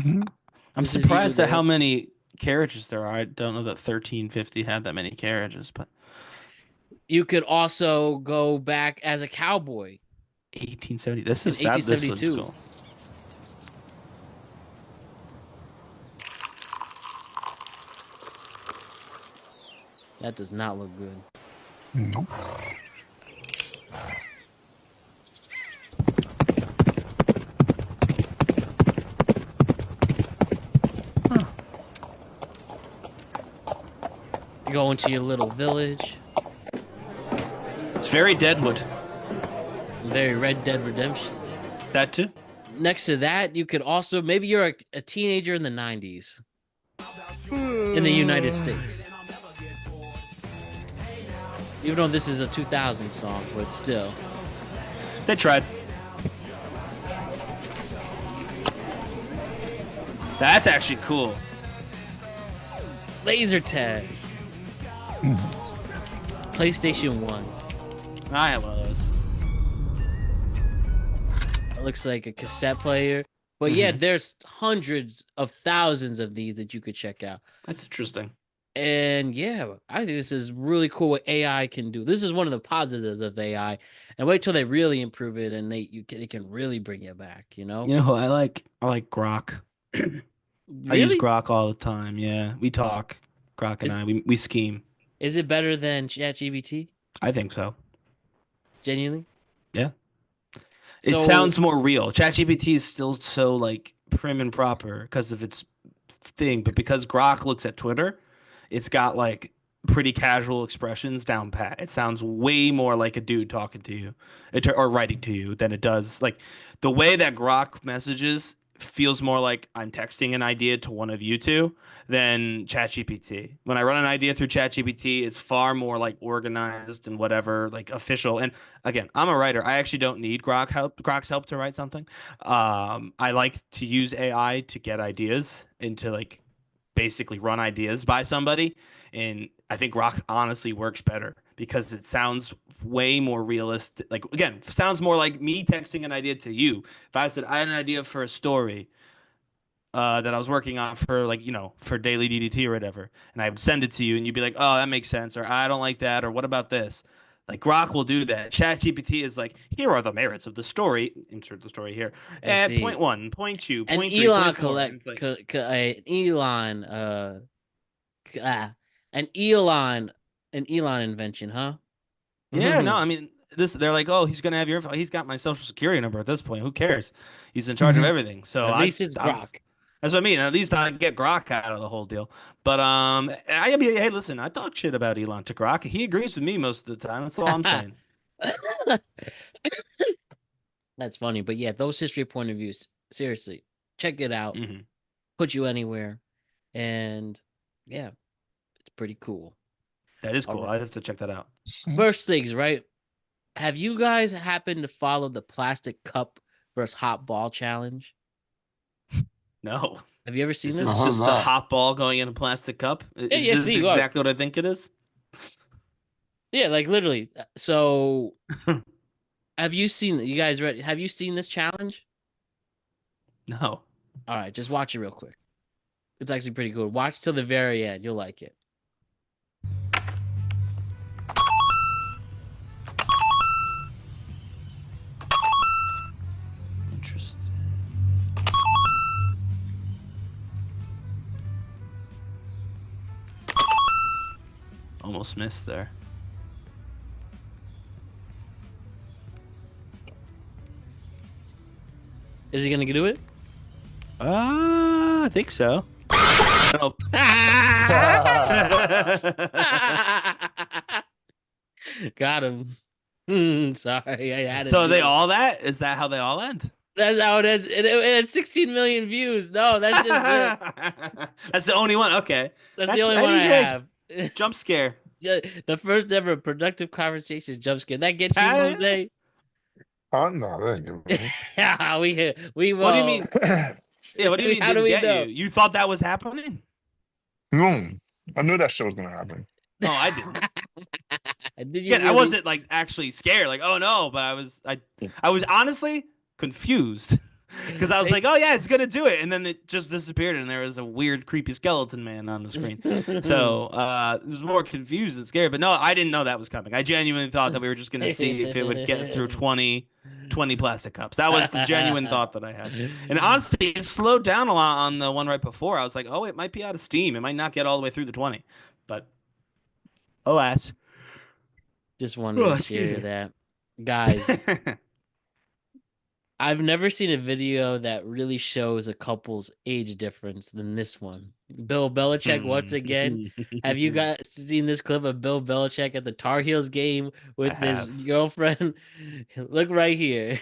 I'm This is surprised you, at how though. many carriages there are. I don't know that 1350 had that many carriages, but You could also go back as a cowboy. 1870. This In is that. This looks 1872. cool. That does not look good. Nope. You go into your little village. It's very Deadwood. Very Red Dead Redemption. That too. Next to that, you could also, maybe you're a teenager in the 90s in the United States. Even though this is a 2000 song, but still. They tried. That's actually cool. Laser tag. PlayStation 1. I have one of those. It looks like a cassette player. But yeah, there's hundreds of thousands of these that you could check out. That's interesting. And yeah, I think this is really cool what AI can do. This is one of the positives of AI. And wait till they really improve it and they can really bring you back, you know? You know who I like? I like Grok. I use Grok all the time. Yeah, we talk. Grok and I, we scheme. Is it better than ChatGPT? I think so. Genuinely? Yeah. It sounds more real. ChatGPT is still so like prim and proper because of its thing, but because Grok looks at Twitter, it's got like pretty casual expressions down pat. It sounds way more like a dude talking to you or writing to you than it does like the way that Grok messages feels more like I'm texting an idea to one of you two than ChatGPT. When I run an idea through ChatGPT, it's far more like organized and whatever, like official. And again, I'm a writer. I actually don't need Grok's help to write something. I like to use AI to get ideas and to like basically run ideas by somebody. And I think Grok honestly works better because it sounds way more realistic. Like again, sounds more like me texting an idea to you. If I said I had an idea for a story that I was working on for like, for daily DDT or whatever, and I would send it to you and you'd be like, "Oh, that makes sense," or "I don't like that," or "What about this?" Like Grok will do that. ChatGPT is like, "Here are the merits of the story." Insert the story here. I And see. point one, point two, And point three, Elon point four. collect And it's like, an Elon invention, huh? yeah, no, I mean they're like, "Oh, he's gonna have your info. He's got my social security number at this point. Who cares? He's in charge of everything." So At least it's I'm Grok. that's what I mean. At least I get Grok out of the whole deal. But I mean, hey, listen, I talk shit about Elon to Grok. He agrees with me most of the time. That's all I'm saying. That's funny, but yeah, those history point of views. Seriously, check it out. Hmm. Put you anywhere, and yeah, it's pretty cool. That is All cool. right. I have to check that out. First things, right? Have you guys happened to follow the plastic cup versus hot ball challenge? No, Have you ever seen is this? this Uh-huh. just a hot ball going in a plastic cup? Is yeah, this see, look. exactly what I think it is? Yeah, like literally. So, have you seen? You guys ready? Have you seen this challenge? No. All right, just watch it real quick. It's actually pretty cool. Watch till the very end. You'll like it. Interesting. Almost missed there. Is he gonna do it? I think so. No. Got him. Sorry, I had to. So do they it. all that? Is that how they all end? That's how it is. It had 16 million views. No, that's just it. That's the only one. Okay. That's the only one I have. Jump scare. The first ever productive conversation jump scare. That gets you, Ah. Jose? Oh no, that ain't good. Yeah, we will. What do you mean? Yeah, what do you mean How do didn't we get know? you? You thought that was happening? No, I knew that shit was gonna happen. No, I didn't. Did you? Yeah, I wasn't like actually scared, like, oh no, but I was honestly confused. Because I was like, oh yeah, it's gonna do it, and then it just disappeared, and there was a weird, creepy skeleton man on the screen. So it was more confused and scared. But no, I didn't know that was coming. I genuinely thought that we were just gonna see if it would get through 20 plastic cups. That was the genuine thought that I had. And honestly, it slowed down a lot on the one right before. I was like, oh, it might be out of steam. It might not get all the way through the 20. But alas. Just wanted to share that, guys. I've never seen a video that really shows a couple's age difference than this one. Bill Belichick, once again. Have you guys seen this clip of Bill Belichick at the Tar Heels game with his girlfriend? Look right here.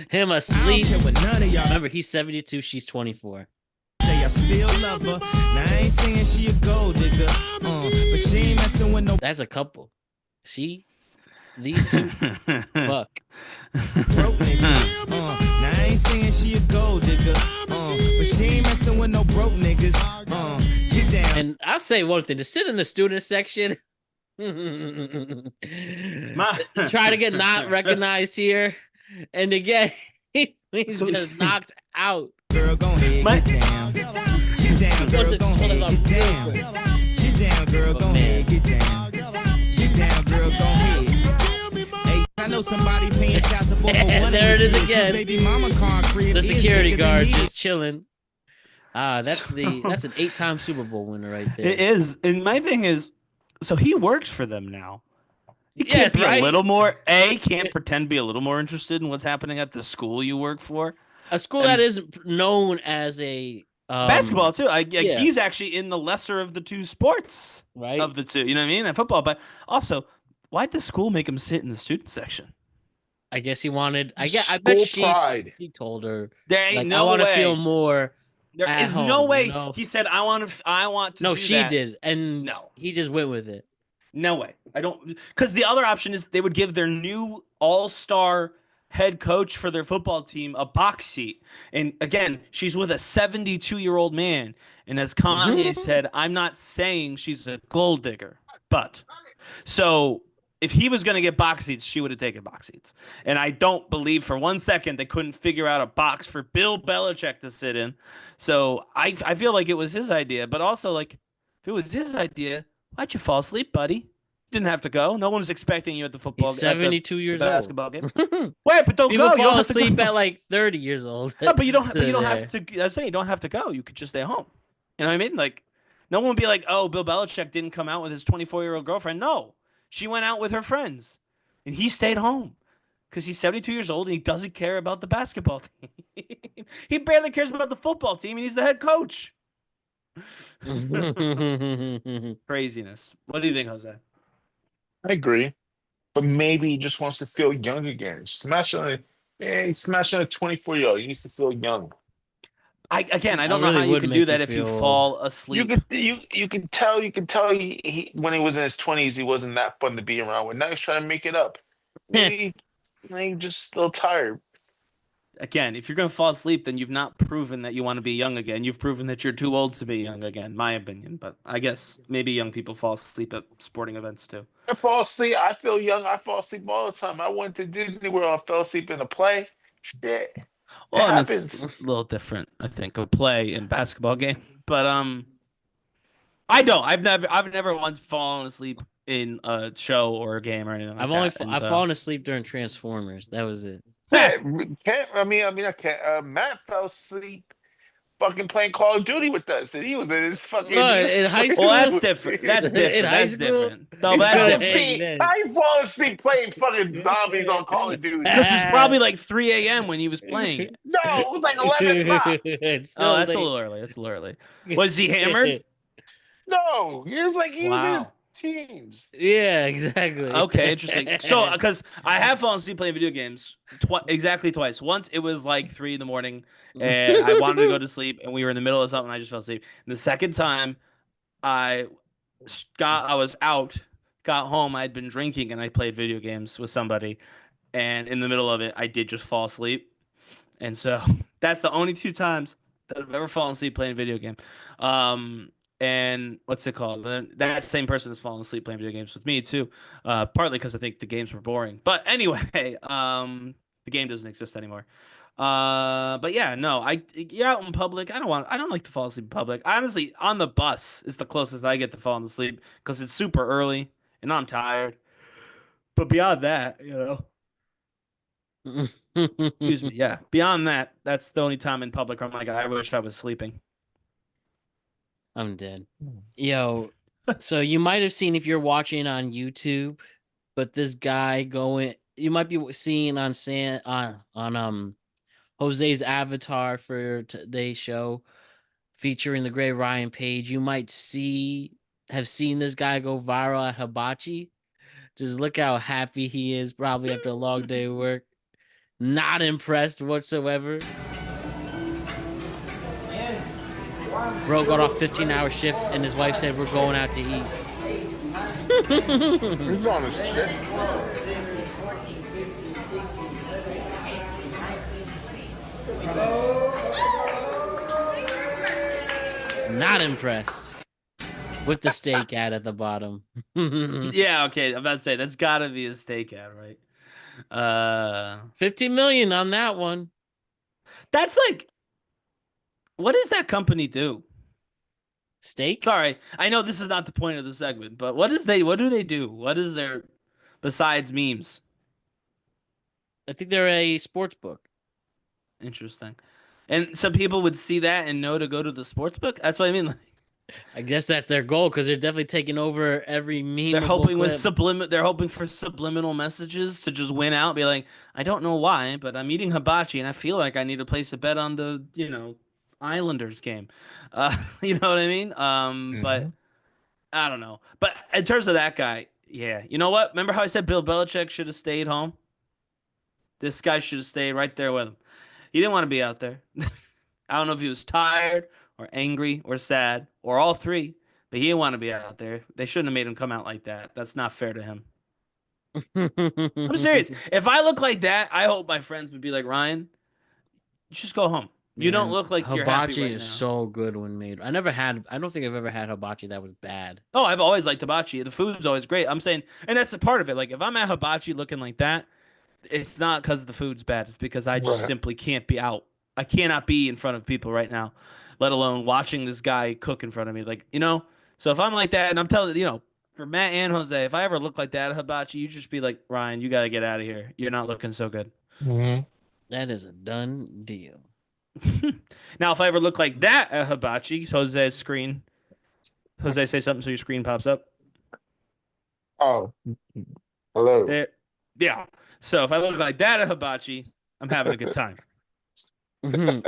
Him asleep. Remember, he's 72, she's 24. Say I still love her. Now I ain't saying she a gold digger. But she ain't messing with no That's a couple. These two fuck. broke niggas. Now I ain't saying she a gold digger. But she ain't messing with no broke niggas. Get down. And I'll say one thing: to sit in the student section, try to get not recognized here, and again, he's just knocked out. Girl, go ahead, get down. Get down, girl, go ahead, get down. Get down, girl, go ahead, get down. Get down, girl, go ahead. Hey, I know somebody paying child support for one There of it is his kids. again. His baby mama car crib The is security bigger than guard his. just chilling. That's an 8-time Super Bowl winner right there. It is. And my thing is, so he works for them now. He Yeah, can't be right? a little more, can't pretend to be a little more interested in what's happening at the school you work for. A school that isn't known as a Basketball too. yeah. He's actually in the lesser of the two sports Right. of the two. You know what I mean? And football, but also, why'd the school make him sit in the student section? I guess he wanted. I bet School she pride. told her There ain't like no I want to feel way. more. There at is home, no way. You know? He said, "I want to." No, do she that. did, and No. he just went with it. No way. I don't, because the other option is they would give their new all-star head coach for their football team a box seat. And again, she's with a 72-year-old man. And as Kanye said, I'm not saying she's a gold digger, but so if he was going to get box seats, she would have taken box seats. And I don't believe for 1 second they couldn't figure out a box for Bill Belichick to sit in. So I feel like it was his idea, but also like if it was his idea, why'd you fall asleep, buddy? You didn't have to go. No one was expecting you at the football. He's 72 years old. Basketball game. Wait, but don't People go. You don't fall have to asleep go. at like 30 years old. No, but you don't. But Sit you don't there. have to. I'm saying you don't have to go. You could just stay home. You know what I mean? Like, no one would be like, "Oh, Bill Belichick didn't come out with his 24-year-old girlfriend." No, she went out with her friends, and he stayed home because he's 72 years old and he doesn't care about the basketball team. He barely cares about the football team, and he's the head coach. Craziness. What do you think, Jose? I agree, but maybe he just wants to feel young again. He's smashing a 24-year-old. He needs to feel young. I don't know really how you would can make do you that if you feel fall You asleep. could you can tell he when he was in his 20s he wasn't that fun to be around with. Now he's trying to make it up. Maybe he's just a little tired. Again, if you're going to fall asleep, then you've not proven that you want to be young again. You've proven that you're too old to be young again, my opinion. But I guess maybe young people fall asleep at sporting events too. I fall asleep. I feel young. I fall asleep all the time. I went to Disney World. I fell asleep in a play. Shit, it Well, and it's happens. a little different, I think, a play and basketball game. But I don't. I've never once fallen asleep in a show or a game or anything like that. I've fallen asleep during Transformers. That was it. Yeah, I can't. Matt fell asleep fucking playing Call of Duty with us, and he was in his fucking. What, in high school? Well, that's different. That's different. In high That's school? different. No, He but fell that's different. asleep. How you fall asleep playing fucking zombies on Call of Duty? Because it's probably like 3 a.m. when he was playing it. No, it was like 11 o'clock. It's Oh, still that's a late. little early. That's a little early. Was he hammered? No, he was like he was in his Wow. teens. Yeah, exactly. Okay, interesting. So, because I have fallen asleep playing video games exactly twice. Once it was like 3 in the morning, and I wanted to go to sleep, and we were in the middle of something, and I just fell asleep. And the second time, I was out, got home, I'd been drinking, and I played video games with somebody, and in the middle of it, I did just fall asleep. And so that's the only 2 times that I've ever fallen asleep playing a video game. And what's it called? That same person has fallen asleep playing video games with me too. Partly because I think the games were boring. But anyway, the game doesn't exist anymore. But yeah, no, you're out in public. I don't like to fall asleep in public. Honestly, on the bus is the closest I get to falling asleep because it's super early and I'm tired. But beyond that, excuse me, yeah. Beyond that, that's the only time in public where I'm like, I wish I was sleeping. I'm dead. Yo, so you might have seen if you're watching on YouTube, but this guy you might be seeing on Jose's avatar for today's show featuring the great Ryan Page. You might have seen this guy go viral at Hibachi. Just look how happy he is, probably after a long day of work. Not impressed whatsoever. Bro got off 15-hour shift and his wife said we're going out to eat. This is on his shit. Not impressed with the steak at the bottom. Yeah, okay. I'm about to say that's gotta be a steak ad, right? 15 million on that one. That's like, what does that company do? Steak? Sorry, I know this is not the point of the segment, but what do they do? What is their besides memes? I think they're a sports book. Interesting. And some people would see that and know to go to the sports book. That's what I mean. Like, I guess that's their goal because they're definitely taking over every meme. they're hoping they're hoping for subliminal messages to just win out. Be like, I don't know why, but I'm eating hibachi and I feel like I need to place a bet on the Islanders game. You know what I mean? But Mhm. I don't know. But in terms of that guy, yeah. You know what? Remember how I said Bill Belichick should have stayed home? This guy should have stayed right there with him. He didn't want to be out there. I don't know if he was tired or angry or sad or all three, but he didn't want to be out there. They shouldn't have made him come out like that. That's not fair to him. I'm serious. If I look like that, I hope my friends would be like, Ryan, you just go home. You don't Man, look like you're happy hibachi right is now. so good when made. I don't think I've ever had hibachi that was bad. Oh, I've always liked hibachi. The food's always great. I'm saying, and that's a part of it. Like, if I'm at hibachi looking like that, it's not because the food's bad. It's because I just Right. simply can't be out. I cannot be in front of people right now, let alone watching this guy cook in front of me. Like, so if I'm like that, and I'm telling for Matt and Jose, if I ever look like that at hibachi, you just be like, Ryan, you got to get out of here. You're not looking so good. Mhm. That is a done deal. Now, if I ever look like that at hibachi, Jose, say something so your screen pops up. Oh, hello. There, yeah. So if I look like that at hibachi, I'm having a good time. Mhm.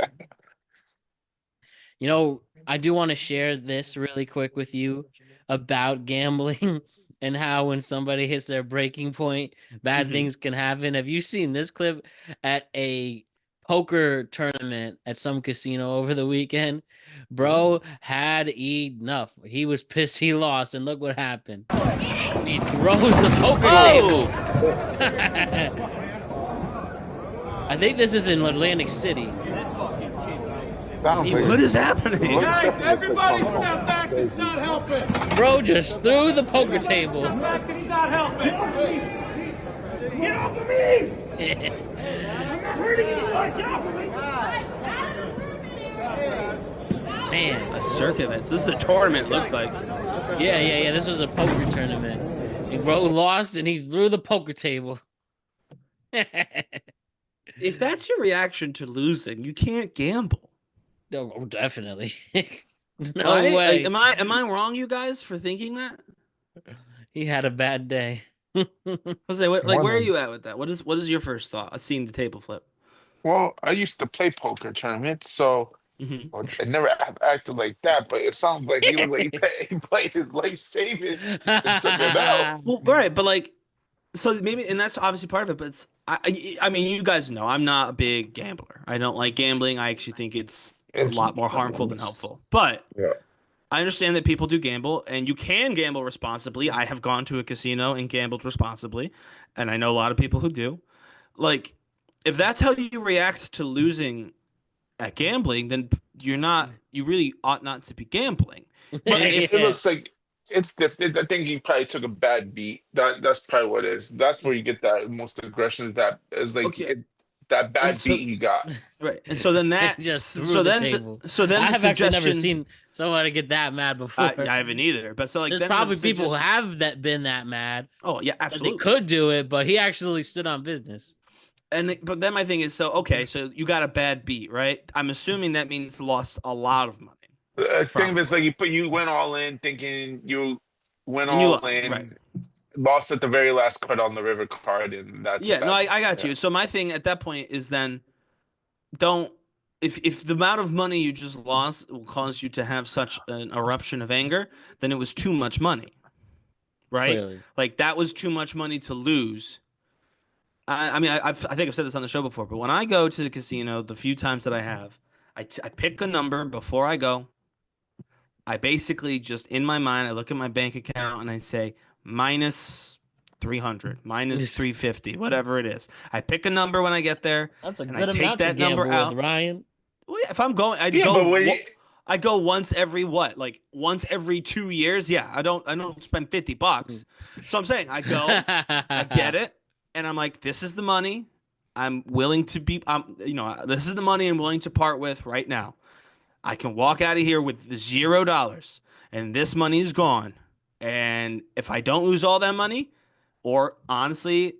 I do want to share this really quick with you about gambling and how when somebody hits their breaking point, bad Mhm. things can happen. Have you seen this clip at a poker tournament at some casino over the weekend? Bro had enough. He was pissed he lost, and look what happened. He throws the poker table. I think this is in Atlantic City. Sounds like What is happening? Guys, everybody step back. It's not helping. Bro just threw the poker table. Back and he's not helping. Get off of me! I'm not hurting anyone. Get off of me! Man. A circuit event. So this is a tournament, it looks like. Yeah. This was a poker tournament. And bro lost and he threw the poker table. If that's your reaction to losing, you can't gamble. Oh, definitely. No Right? way. Like, am I wrong, you guys, for thinking that? He had a bad day. Jose, where are you at with that? What is your first thought? I've seen the table flip. well, I used to play poker tournaments, so Mm-hmm. well, I never acted like that. But it sounds like he looked like he played his life savings and took it out. Well, right, but like, so maybe, and that's obviously part of it. But it's, I mean, you guys know I'm not a big gambler. I don't like gambling. I actually think it's a It's lot more harmful than helpful. But Yeah. I understand that people do gamble, and you can gamble responsibly. I have gone to a casino and gambled responsibly, and I know a lot of people who do. Like, if that's how you react to losing at gambling, then you really ought not to be gambling. But And it looks like it's different. I think he probably took a bad beat. That's probably what it is. That's where you get that most aggression. Is that is like Okay. that bad And so- beat he got. Right, and so then that Just threw so the then table. so then I the have actually never suggestion- seen somebody get that mad before. I haven't either, but so like There's then probably the people who suggestion- have been that mad. Oh yeah, That absolutely. they could do it, but he actually stood on business. But then my thing is, so you got a bad beat, right? I'm assuming that means lost a lot of money. Think of it as like you went all in thinking you went And you all lost, in, right. lost at the very last card on the river card, and that's Yeah, no, that. I got Yeah. you. So my thing at that point is then don't if the amount of money you just lost will cause you to have such an eruption of anger, then it was too much money. Right? Clearly. Like that was too much money to lose. I mean, I think I've said this on the show before, but when I go to the casino, the few times that I have, I pick a number before I go. I basically just in my mind, I look at my bank account and I say minus 300, minus 350, whatever it is. I pick a number when I get there. That's a and good I take amount to that number gamble out. with, Ryan. Well, yeah, if I'm going, Yeah, but when you, I go once every what? Like once every 2 years? Yeah, I don't spend $50. So I'm saying I go, I get it, and I'm like, this is the money I'm willing to be. This is the money I'm willing to part with right now. I can walk out of here with $0, and this money is gone. And if I don't lose all that money, or honestly,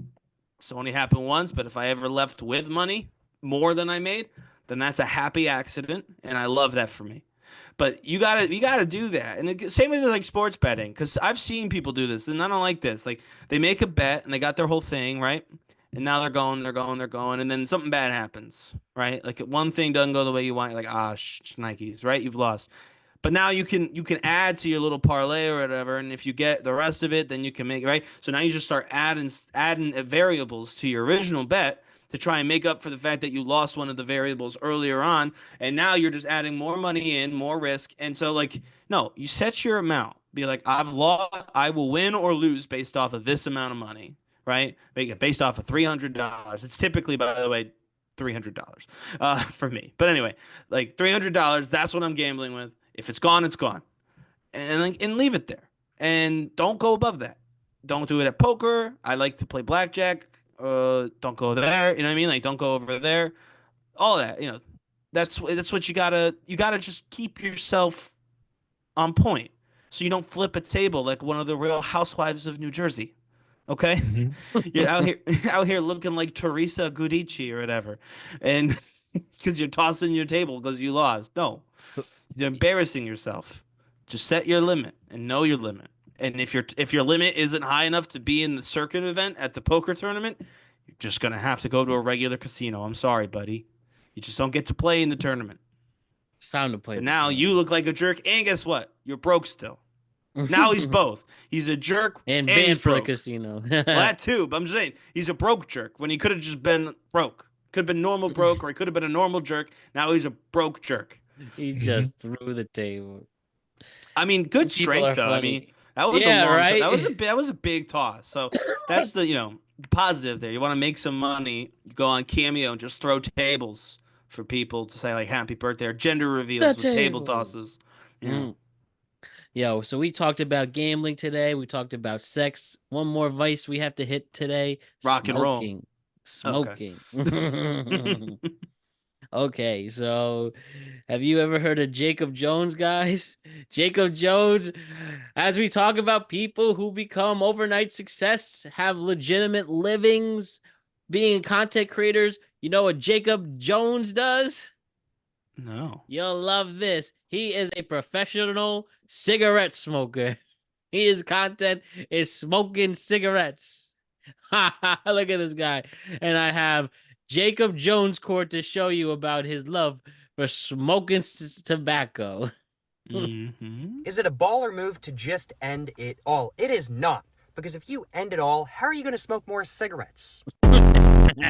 it's only happened once, but if I ever left with money more than I made, then that's a happy accident, and I love that for me. But you gotta do that, and same with like sports betting, because I've seen people do this, and I don't like this. Like they make a bet, and they got their whole thing right, And now they're going, and then something bad happens, right? Like one thing doesn't go the way you want, you're like, Nikes, right? You've lost. But now you can add to your little parlay or whatever, and if you get the rest of it, then you can make it, right. So now you just start adding variables to your original bet to try and make up for the fact that you lost one of the variables earlier on, and now you're just adding more money in, more risk, and so like no, you set your amount. Be like, I've lost, I will win or lose based off of this amount of money, right? Make it based off of $300. It's typically, by the way, $300 for me. But anyway, like $300, that's what I'm gambling with. If it's gone, it's gone. And leave it there. And don't go above that. Don't do it at poker. I like to play blackjack. Don't go there. You know what I mean? Like, don't go over there. All that, that's what you gotta just keep yourself on point so you don't flip a table like one of the Real Housewives of New Jersey. Okay? Mm-hmm. You're out here looking like Teresa Gudici or whatever. And because you're tossing your table because you lost. No. You're embarrassing yourself. Just set your limit and know your limit. And if your limit isn't high enough to be in the circuit event at the poker tournament, you're just gonna have to go to a regular casino. I'm sorry, buddy. You just don't get to play in the tournament. It's time to play. But now you look like a jerk, and guess what? You're broke still. Now he's both. He's a jerk and he's banned for the broke. casino. Well, that too, but I'm just saying he's a broke jerk when he could have just been broke. Could have been normal broke, or he could have been a normal jerk. Now he's a broke jerk. He just threw the table. I mean, good People strength are though. funny. I mean, that was Yeah, a long right? that was a big toss. So that's the positive there. You want to make some money, go on Cameo and just throw tables for people to say like happy birthday or gender reveals with table tables. tosses. Yeah. Yo, so we talked about gambling today. We talked about sex. One more vice we have to hit today. Rock and roll. Smoking. Okay, so have you ever heard of Jacob Jones, guys? Jacob Jones, as we talk about people who become overnight success, have legitimate livings, being content creators, you know what Jacob Jones does? No. You'll love this. He is a professional cigarette smoker. His content is smoking cigarettes. Look at this guy. And I have Jacob Jones Court to show you about his love for smoking tobacco. Mm-hmm. Is it a baller move to just end it all? It is not. Because if you end it all, how are you going to smoke more cigarettes?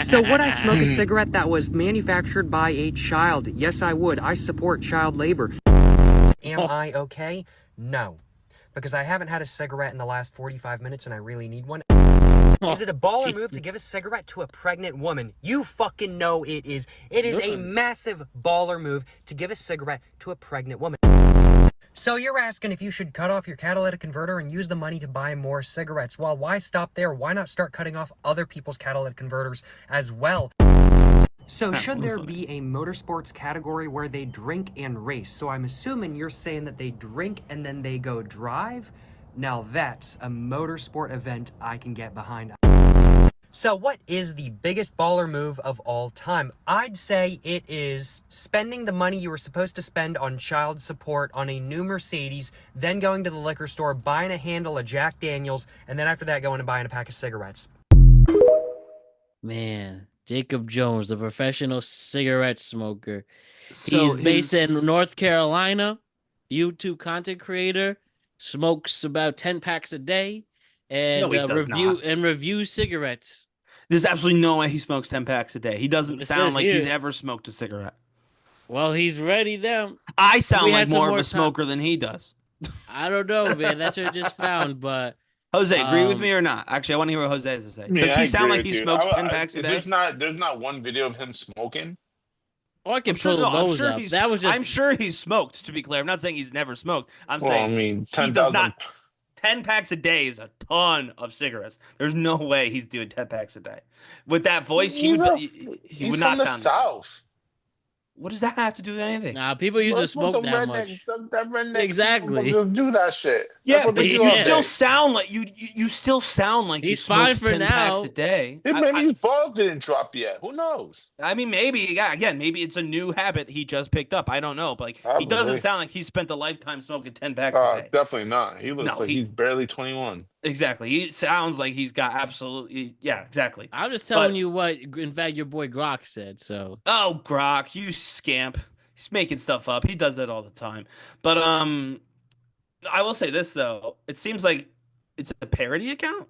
So would I smoke a cigarette that was manufactured by a child? Yes, I would. I support child labor. Am I okay? No. Because I haven't had a cigarette in the last 45 minutes and I really need one. Is it a baller move to give a cigarette to a pregnant woman? You fucking know it is. It is a massive baller move to give a cigarette to a pregnant woman. So you're asking if you should cut off your catalytic converter and use the money to buy more cigarettes. Well, why stop there? Why not start cutting off other people's catalytic converters as well? So should there be a motorsports category where they drink and race? So I'm assuming you're saying that they drink and then they go drive? Now that's a motorsport event I can get behind. So what is the biggest baller move of all time? I'd say it is spending the money you were supposed to spend on child support on a new Mercedes, then going to the liquor store, buying a handle of Jack Daniels, and then after that going and buying a pack of cigarettes. Man, Jacob Jones, the professional cigarette smoker. So He's based in North Carolina, YouTube content creator, smokes about 10 packs a day. And review cigarettes. There's absolutely no way he smokes 10 packs a day. He doesn't sound like he's ever smoked a cigarette. Well, he's ready now. I sound like more of a smoker than he does. I don't know, man. That's what I just found. But Jose, agree with me or not? Actually, I want to hear what Jose has to say. Yeah, Does he sound agree like with he you. smokes 10 packs a day? There's not one video of him smoking. I can pull those up. That was just. I'm sure he's smoked. To be clear, I'm not saying he's never smoked. I'm saying I mean, 10,000. 10 packs a day is a ton of cigarettes. There's no way he's doing 10 packs a day. With that voice, he would not from sound the South. What does that have to do with anything? Nah, people used to smoke that much. That redneck Exactly. just do that shit. Yeah, but you still sound like you still sound like he's you fine smoked for 10 now. packs a day. Maybe his balls didn't drop yet. Who knows? I mean, maybe maybe it's a new habit he just picked up. I don't know, but he doesn't sound like he spent a lifetime smoking 10 packs a day. Definitely not. He looks like he's barely 21. Exactly. He sounds like he's got absolutely. Yeah, exactly. I'm just telling But- you what, in fact, your boy Grok said. So Oh, Grok, you scamp. He's making stuff up. He does that all the time. But I will say this though. It seems like it's a parody account.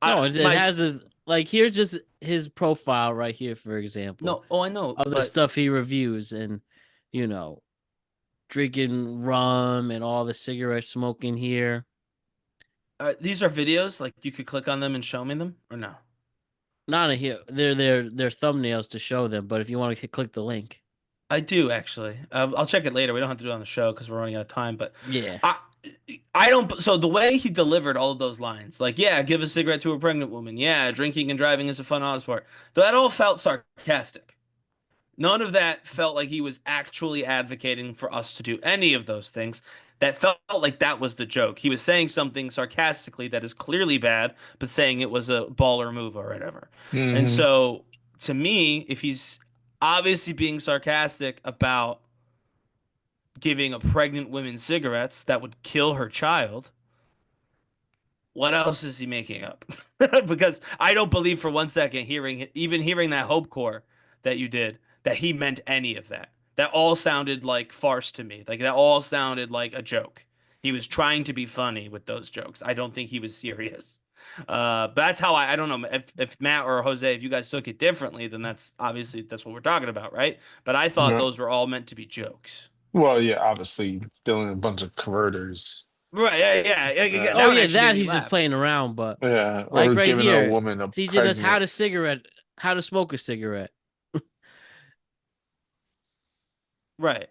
no, I, it my has his like here's just his profile right here, for example. no. Oh, I know. Of the But stuff he reviews, and you know, drinking rum and all the cigarette smoking here. these are videos. Like you could click on them and show me them, or no? Not a here. They're thumbnails to show them. But if you want to click the link, I do actually. I'll check it later. We don't have to do it on the show because we're running out of time. But yeah. I don't. So the way he delivered all of those lines, like, yeah, give a cigarette to a pregnant woman. Yeah, drinking and driving is a fun auto sport. That all felt sarcastic. None of that felt like he was actually advocating for us to do any of those things. That felt like that was the joke. He was saying something sarcastically that is clearly bad, but saying it was a baller move or whatever. And Mhm. so, to me, if he's obviously being sarcastic about giving a pregnant woman cigarettes that would kill her child, what else is he making up? Because I don't believe for 1 second hearing that Hope Core that you did that he meant any of that. That all sounded like farce to me. Like that all sounded like a joke. He was trying to be funny with those jokes. I don't think he was serious. But that's how I don't know if Matt or Jose, if you guys took it differently, then that's obviously that's what we're talking about, right? But I thought Yeah. those were all meant to be jokes. Well, yeah, obviously, stealing a bunch of converters. Right, yeah. That Oh one yeah, actually that made me he's just laugh. playing around. But Yeah, like or right giving here, a woman a teaching us how pregnant. to smoke a cigarette Right.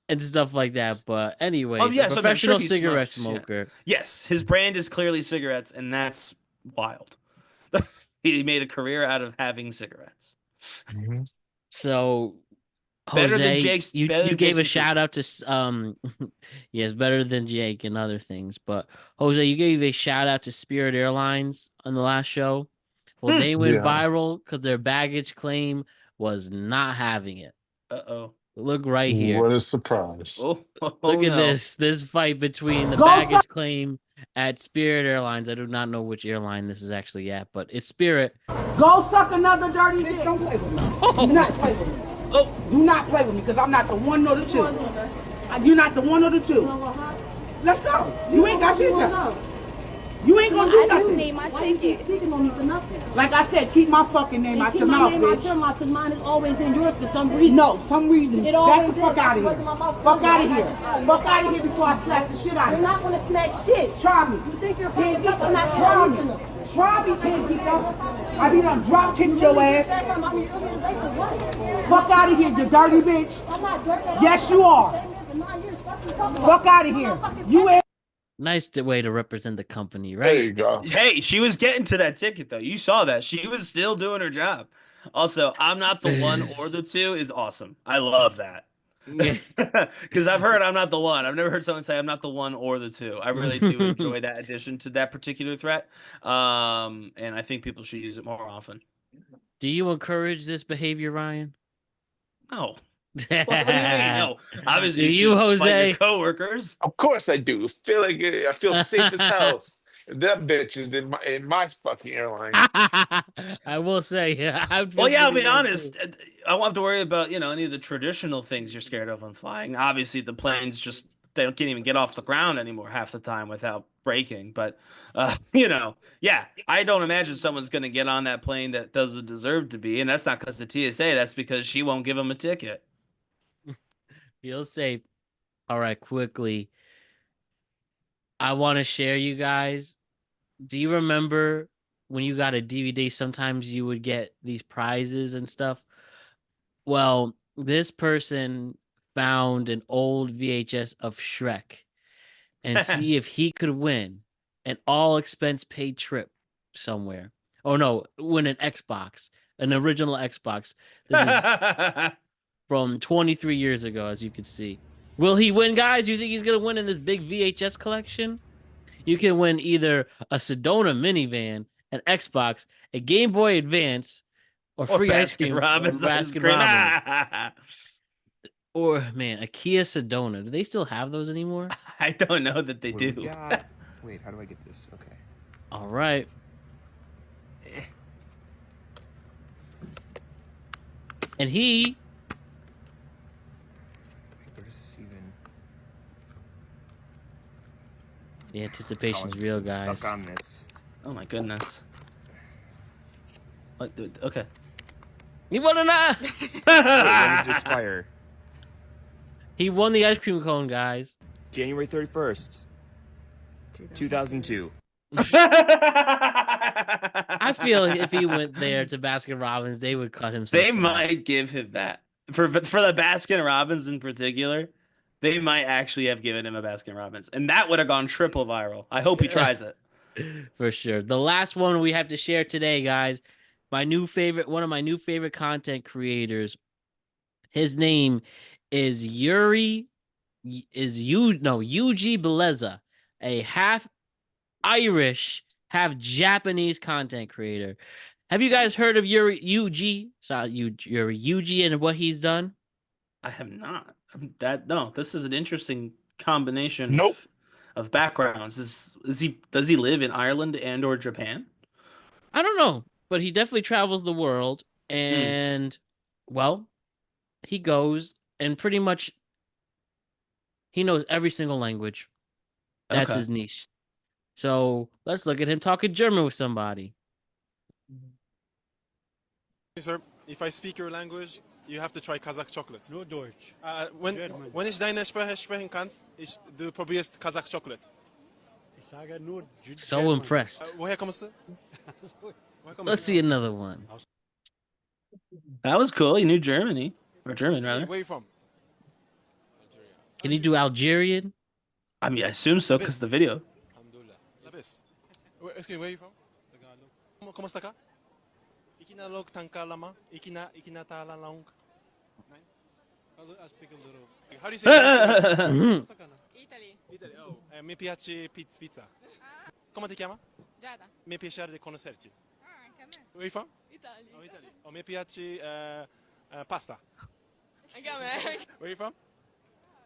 and stuff like that. But Oh anyways, a yeah, so I'm sure professional he cigarette smokes. Yeah. smoker. Yes, his brand is clearly cigarettes, and that's wild. He made a career out of having cigarettes. Mhm. So Better than Jose, Jake's. you Better you than gave a Jason shout out to yes, better than Jake and other things. But Jose, you gave a shout out to Spirit Airlines on the last show. Well, they went Yeah. viral because their baggage claim was not having it. Uh-oh. Look right here. What a surprise. Oh, Look at no. this fight between the baggage claim at Spirit Airlines. I do not know which airline this is actually at, but it's Spirit. Go suck another dirty dick. Don't play with me. Do not play with me. Oh, Do not play with me because I'm not the one or the two. You're not the one or the two. Let's go. You ain't got shit. You ain't gonna do nothing. Name my ticket. Speaking on me for nothing. Like I said, keep my fucking name out your mouth, bitch. Out your mouth, because mine is always in yours for some reason. No, some reason. It Back always the fuck is. out of here. Fuck out of here. Fuck out of here before I slap the shit out of You're you. not gonna smack shit. Try me. You think you're fucking Try tough? I'm not me. sure. Try me, Tinkito. I be done drop kicked your ass. Fuck out of here, you dirty bitch. I'm not dirty. Yes, you are. Fuck out of here. You ain't. Nice way to represent the company, There right? you go. hey, she was getting to that ticket though. You saw that. She was still doing her job. Also, I'm not the one or the two is awesome. I love that. Because I've heard I'm not the one. I've never heard someone say I'm not the one or the two. I really do enjoy that addition to that particular threat. And I think people should use it more often. Do you encourage this behavior, Ryan? No. What do you mean? No. Obviously, Do you you, should fight Jose? your coworkers. Of course I do. I feel safe as hell. That bitch is in my fucking airline. I will say, Well, yeah, I'll be honest. I won't have to worry about, any of the traditional things you're scared of on flying. Obviously, the planes they can't even get off the ground anymore half the time without braking. But, yeah, I don't imagine someone's going to get on that plane that doesn't deserve to be. And that's not because of TSA. That's because she won't give them a ticket. Feel safe. All right, quickly. I want to share you guys. Do you remember when you got a DVD, sometimes you would get these prizes and stuff? Well, this person found an old VHS of Shrek and see if he could win an all expense paid trip somewhere. Oh no, win an Xbox, an original Xbox. This is from 23 years ago, as you can see. Will he win, guys? You think he's going to win in this big VHS collection? You can win either a Sedona minivan, an Xbox, a Game Boy Advance, or free ice cream. Robbins ice Baskin cream. Robbins. Or, man, a Kia Sedona. Do they still have those anymore? I don't know that they do. Wait, how do I get this? Okay. All right. And he. Where is this even? The anticipation's it's real, guys. Stuck on this. Oh my goodness. What, okay. He won an Wait, when does it expire? He won the ice cream cone, guys. January 31st, 2002. I feel like if he went there to Baskin Robbins, they would cut him some They slack. might give him that. For the Baskin Robbins in particular, they might actually have given him a Baskin Robbins. And that would have gone triple viral. I hope he tries it. For sure. The last one we have to share today, guys. One of my new favorite content creators. His name is Yuji Beleza, a half Irish, half Japanese content creator. Have you guys heard of Yuji and what he's done? I have not. No, this is an interesting combination Nope. of backgrounds. Does he live in Ireland and or Japan? I don't know, but he definitely travels the world, and well, he goes and pretty much he knows every single language. That's Okay. his niche. So let's look at him talking German with somebody. Sir, if I speak your language, you have to try Kazakh chocolate. Nur Deutsch. Wenn ich deine Sprache sprechen kannst, du probierst Kazakh chocolate. Ich sage nur So impressed. Woher kommst du? Let's see another one. That was cool. He knew Germany. Or German, rather. Where are you from? Can he do Algerian? I mean, I assume so, because the video. Labis. Excuse me, where are you from? ¿Cómo está acá? Ikina log tanka lama? Ikina talalong? I speak a little. How do you say Italy. Italy. Oh, mi piace pizza. Come ti chiama? Giada. Mi piacere di conoscerci. Anche a me. Where are you from? Italy. Oh, Italy. Oh, mi piace pasta. Anche a me. Where are you from?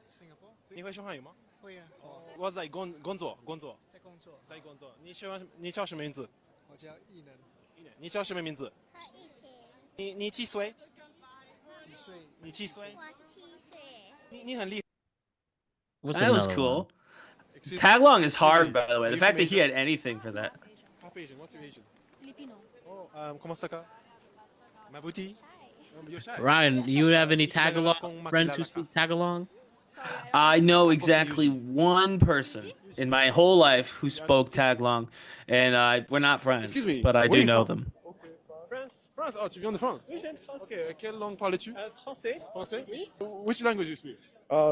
Singapore. 你会说汉语吗？会啊。我在工作。在工作。在工作。你叫什么名字？我叫艺能。你叫什么名字？你几岁？几岁？你几岁？我7岁。你很厉害。 What's That was another cool. Excuse- Tagalong is excuse hard, me. by the way. The You fact from that he Asia? had anything for that. Half Asian. What's your Asian? Filipino. Oh, ¿cómo está acá? Mabuti. You're shy. Ryan, you have any Tagalog friends who speak Tagalog? I know exactly one person in my whole life who spoke Tagalong, and we're not friends, Excuse me, but I where do you know from? them. France. France. Oh, tu viens de France? Oui, je viens de France. Ok, quelle langue parles-tu? Français. Français? Oui. Which language you speak?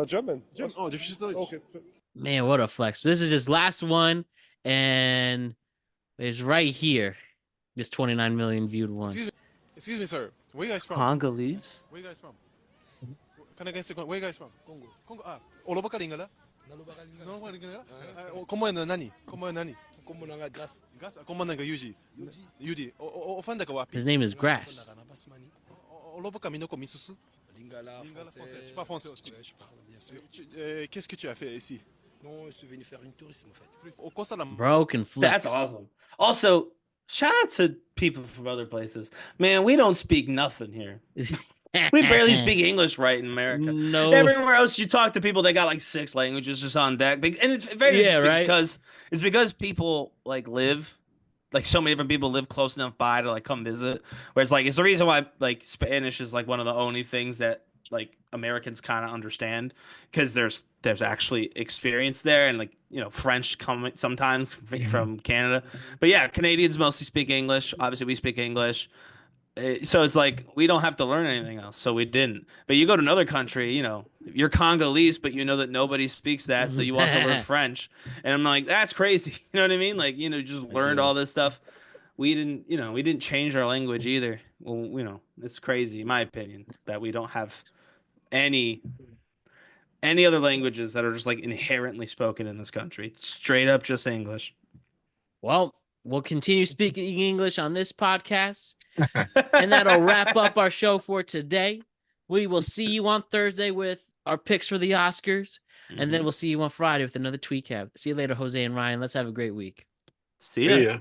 German. German. Oh, du sprichst Deutsch. Okay. Man, what a flex. This is his last one, and it's right here. This 29 million viewed one. Excuse me, sir. Where you guys from? Congolese? Where you guys from? Can I guess where you guys from? Congo. Congo. Ah, Oloboka lingala? Oloboka lingala? Comment est nani? Comment est nani? Comment on a grâce? Grâce. Comment est Yuji? Yuji. Ofanda ka wapi? His name is Grass. Oloboka minoko misusu? Lingala, français. Tu parles français aussi? Ouais, je parle bien sûr. Qu'est-ce que tu as fait ici? Non, je suis venu faire une tourisme en fait. Au Costa la Broken flex. That's awesome. Also, shout out to people from other places. Man, we don't speak nothing here. We barely speak English right in America. No. Everywhere else, you talk to people, they got like 6 languages just on deck. And it's very right. because people like live, like so many different people live close enough by to like come visit. Where it's like it's the reason why like Spanish is like one of the only things that like Americans kind of understand, because there's actually experience there, and like French come sometimes from Canada, but yeah, Canadians mostly speak English. Obviously, we speak English. So it's like we don't have to learn anything else, so we didn't. But you go to another country, you're Congolese, but you know that nobody speaks that, so you also learn French. And I'm like, that's crazy. You know what I mean? Like, just learned all this stuff. We didn't change our language either. Well, it's crazy, in my opinion, that we don't have any other languages that are just like inherently spoken in this country. It's straight up just English. Well, we'll continue speaking English on this podcast. And that'll wrap up our show for today. We will see you on Thursday with our picks for the Oscars. And then we'll see you on Friday with another tweet cap. See you later, Jose and Ryan. Let's have a great week. See ya. See ya.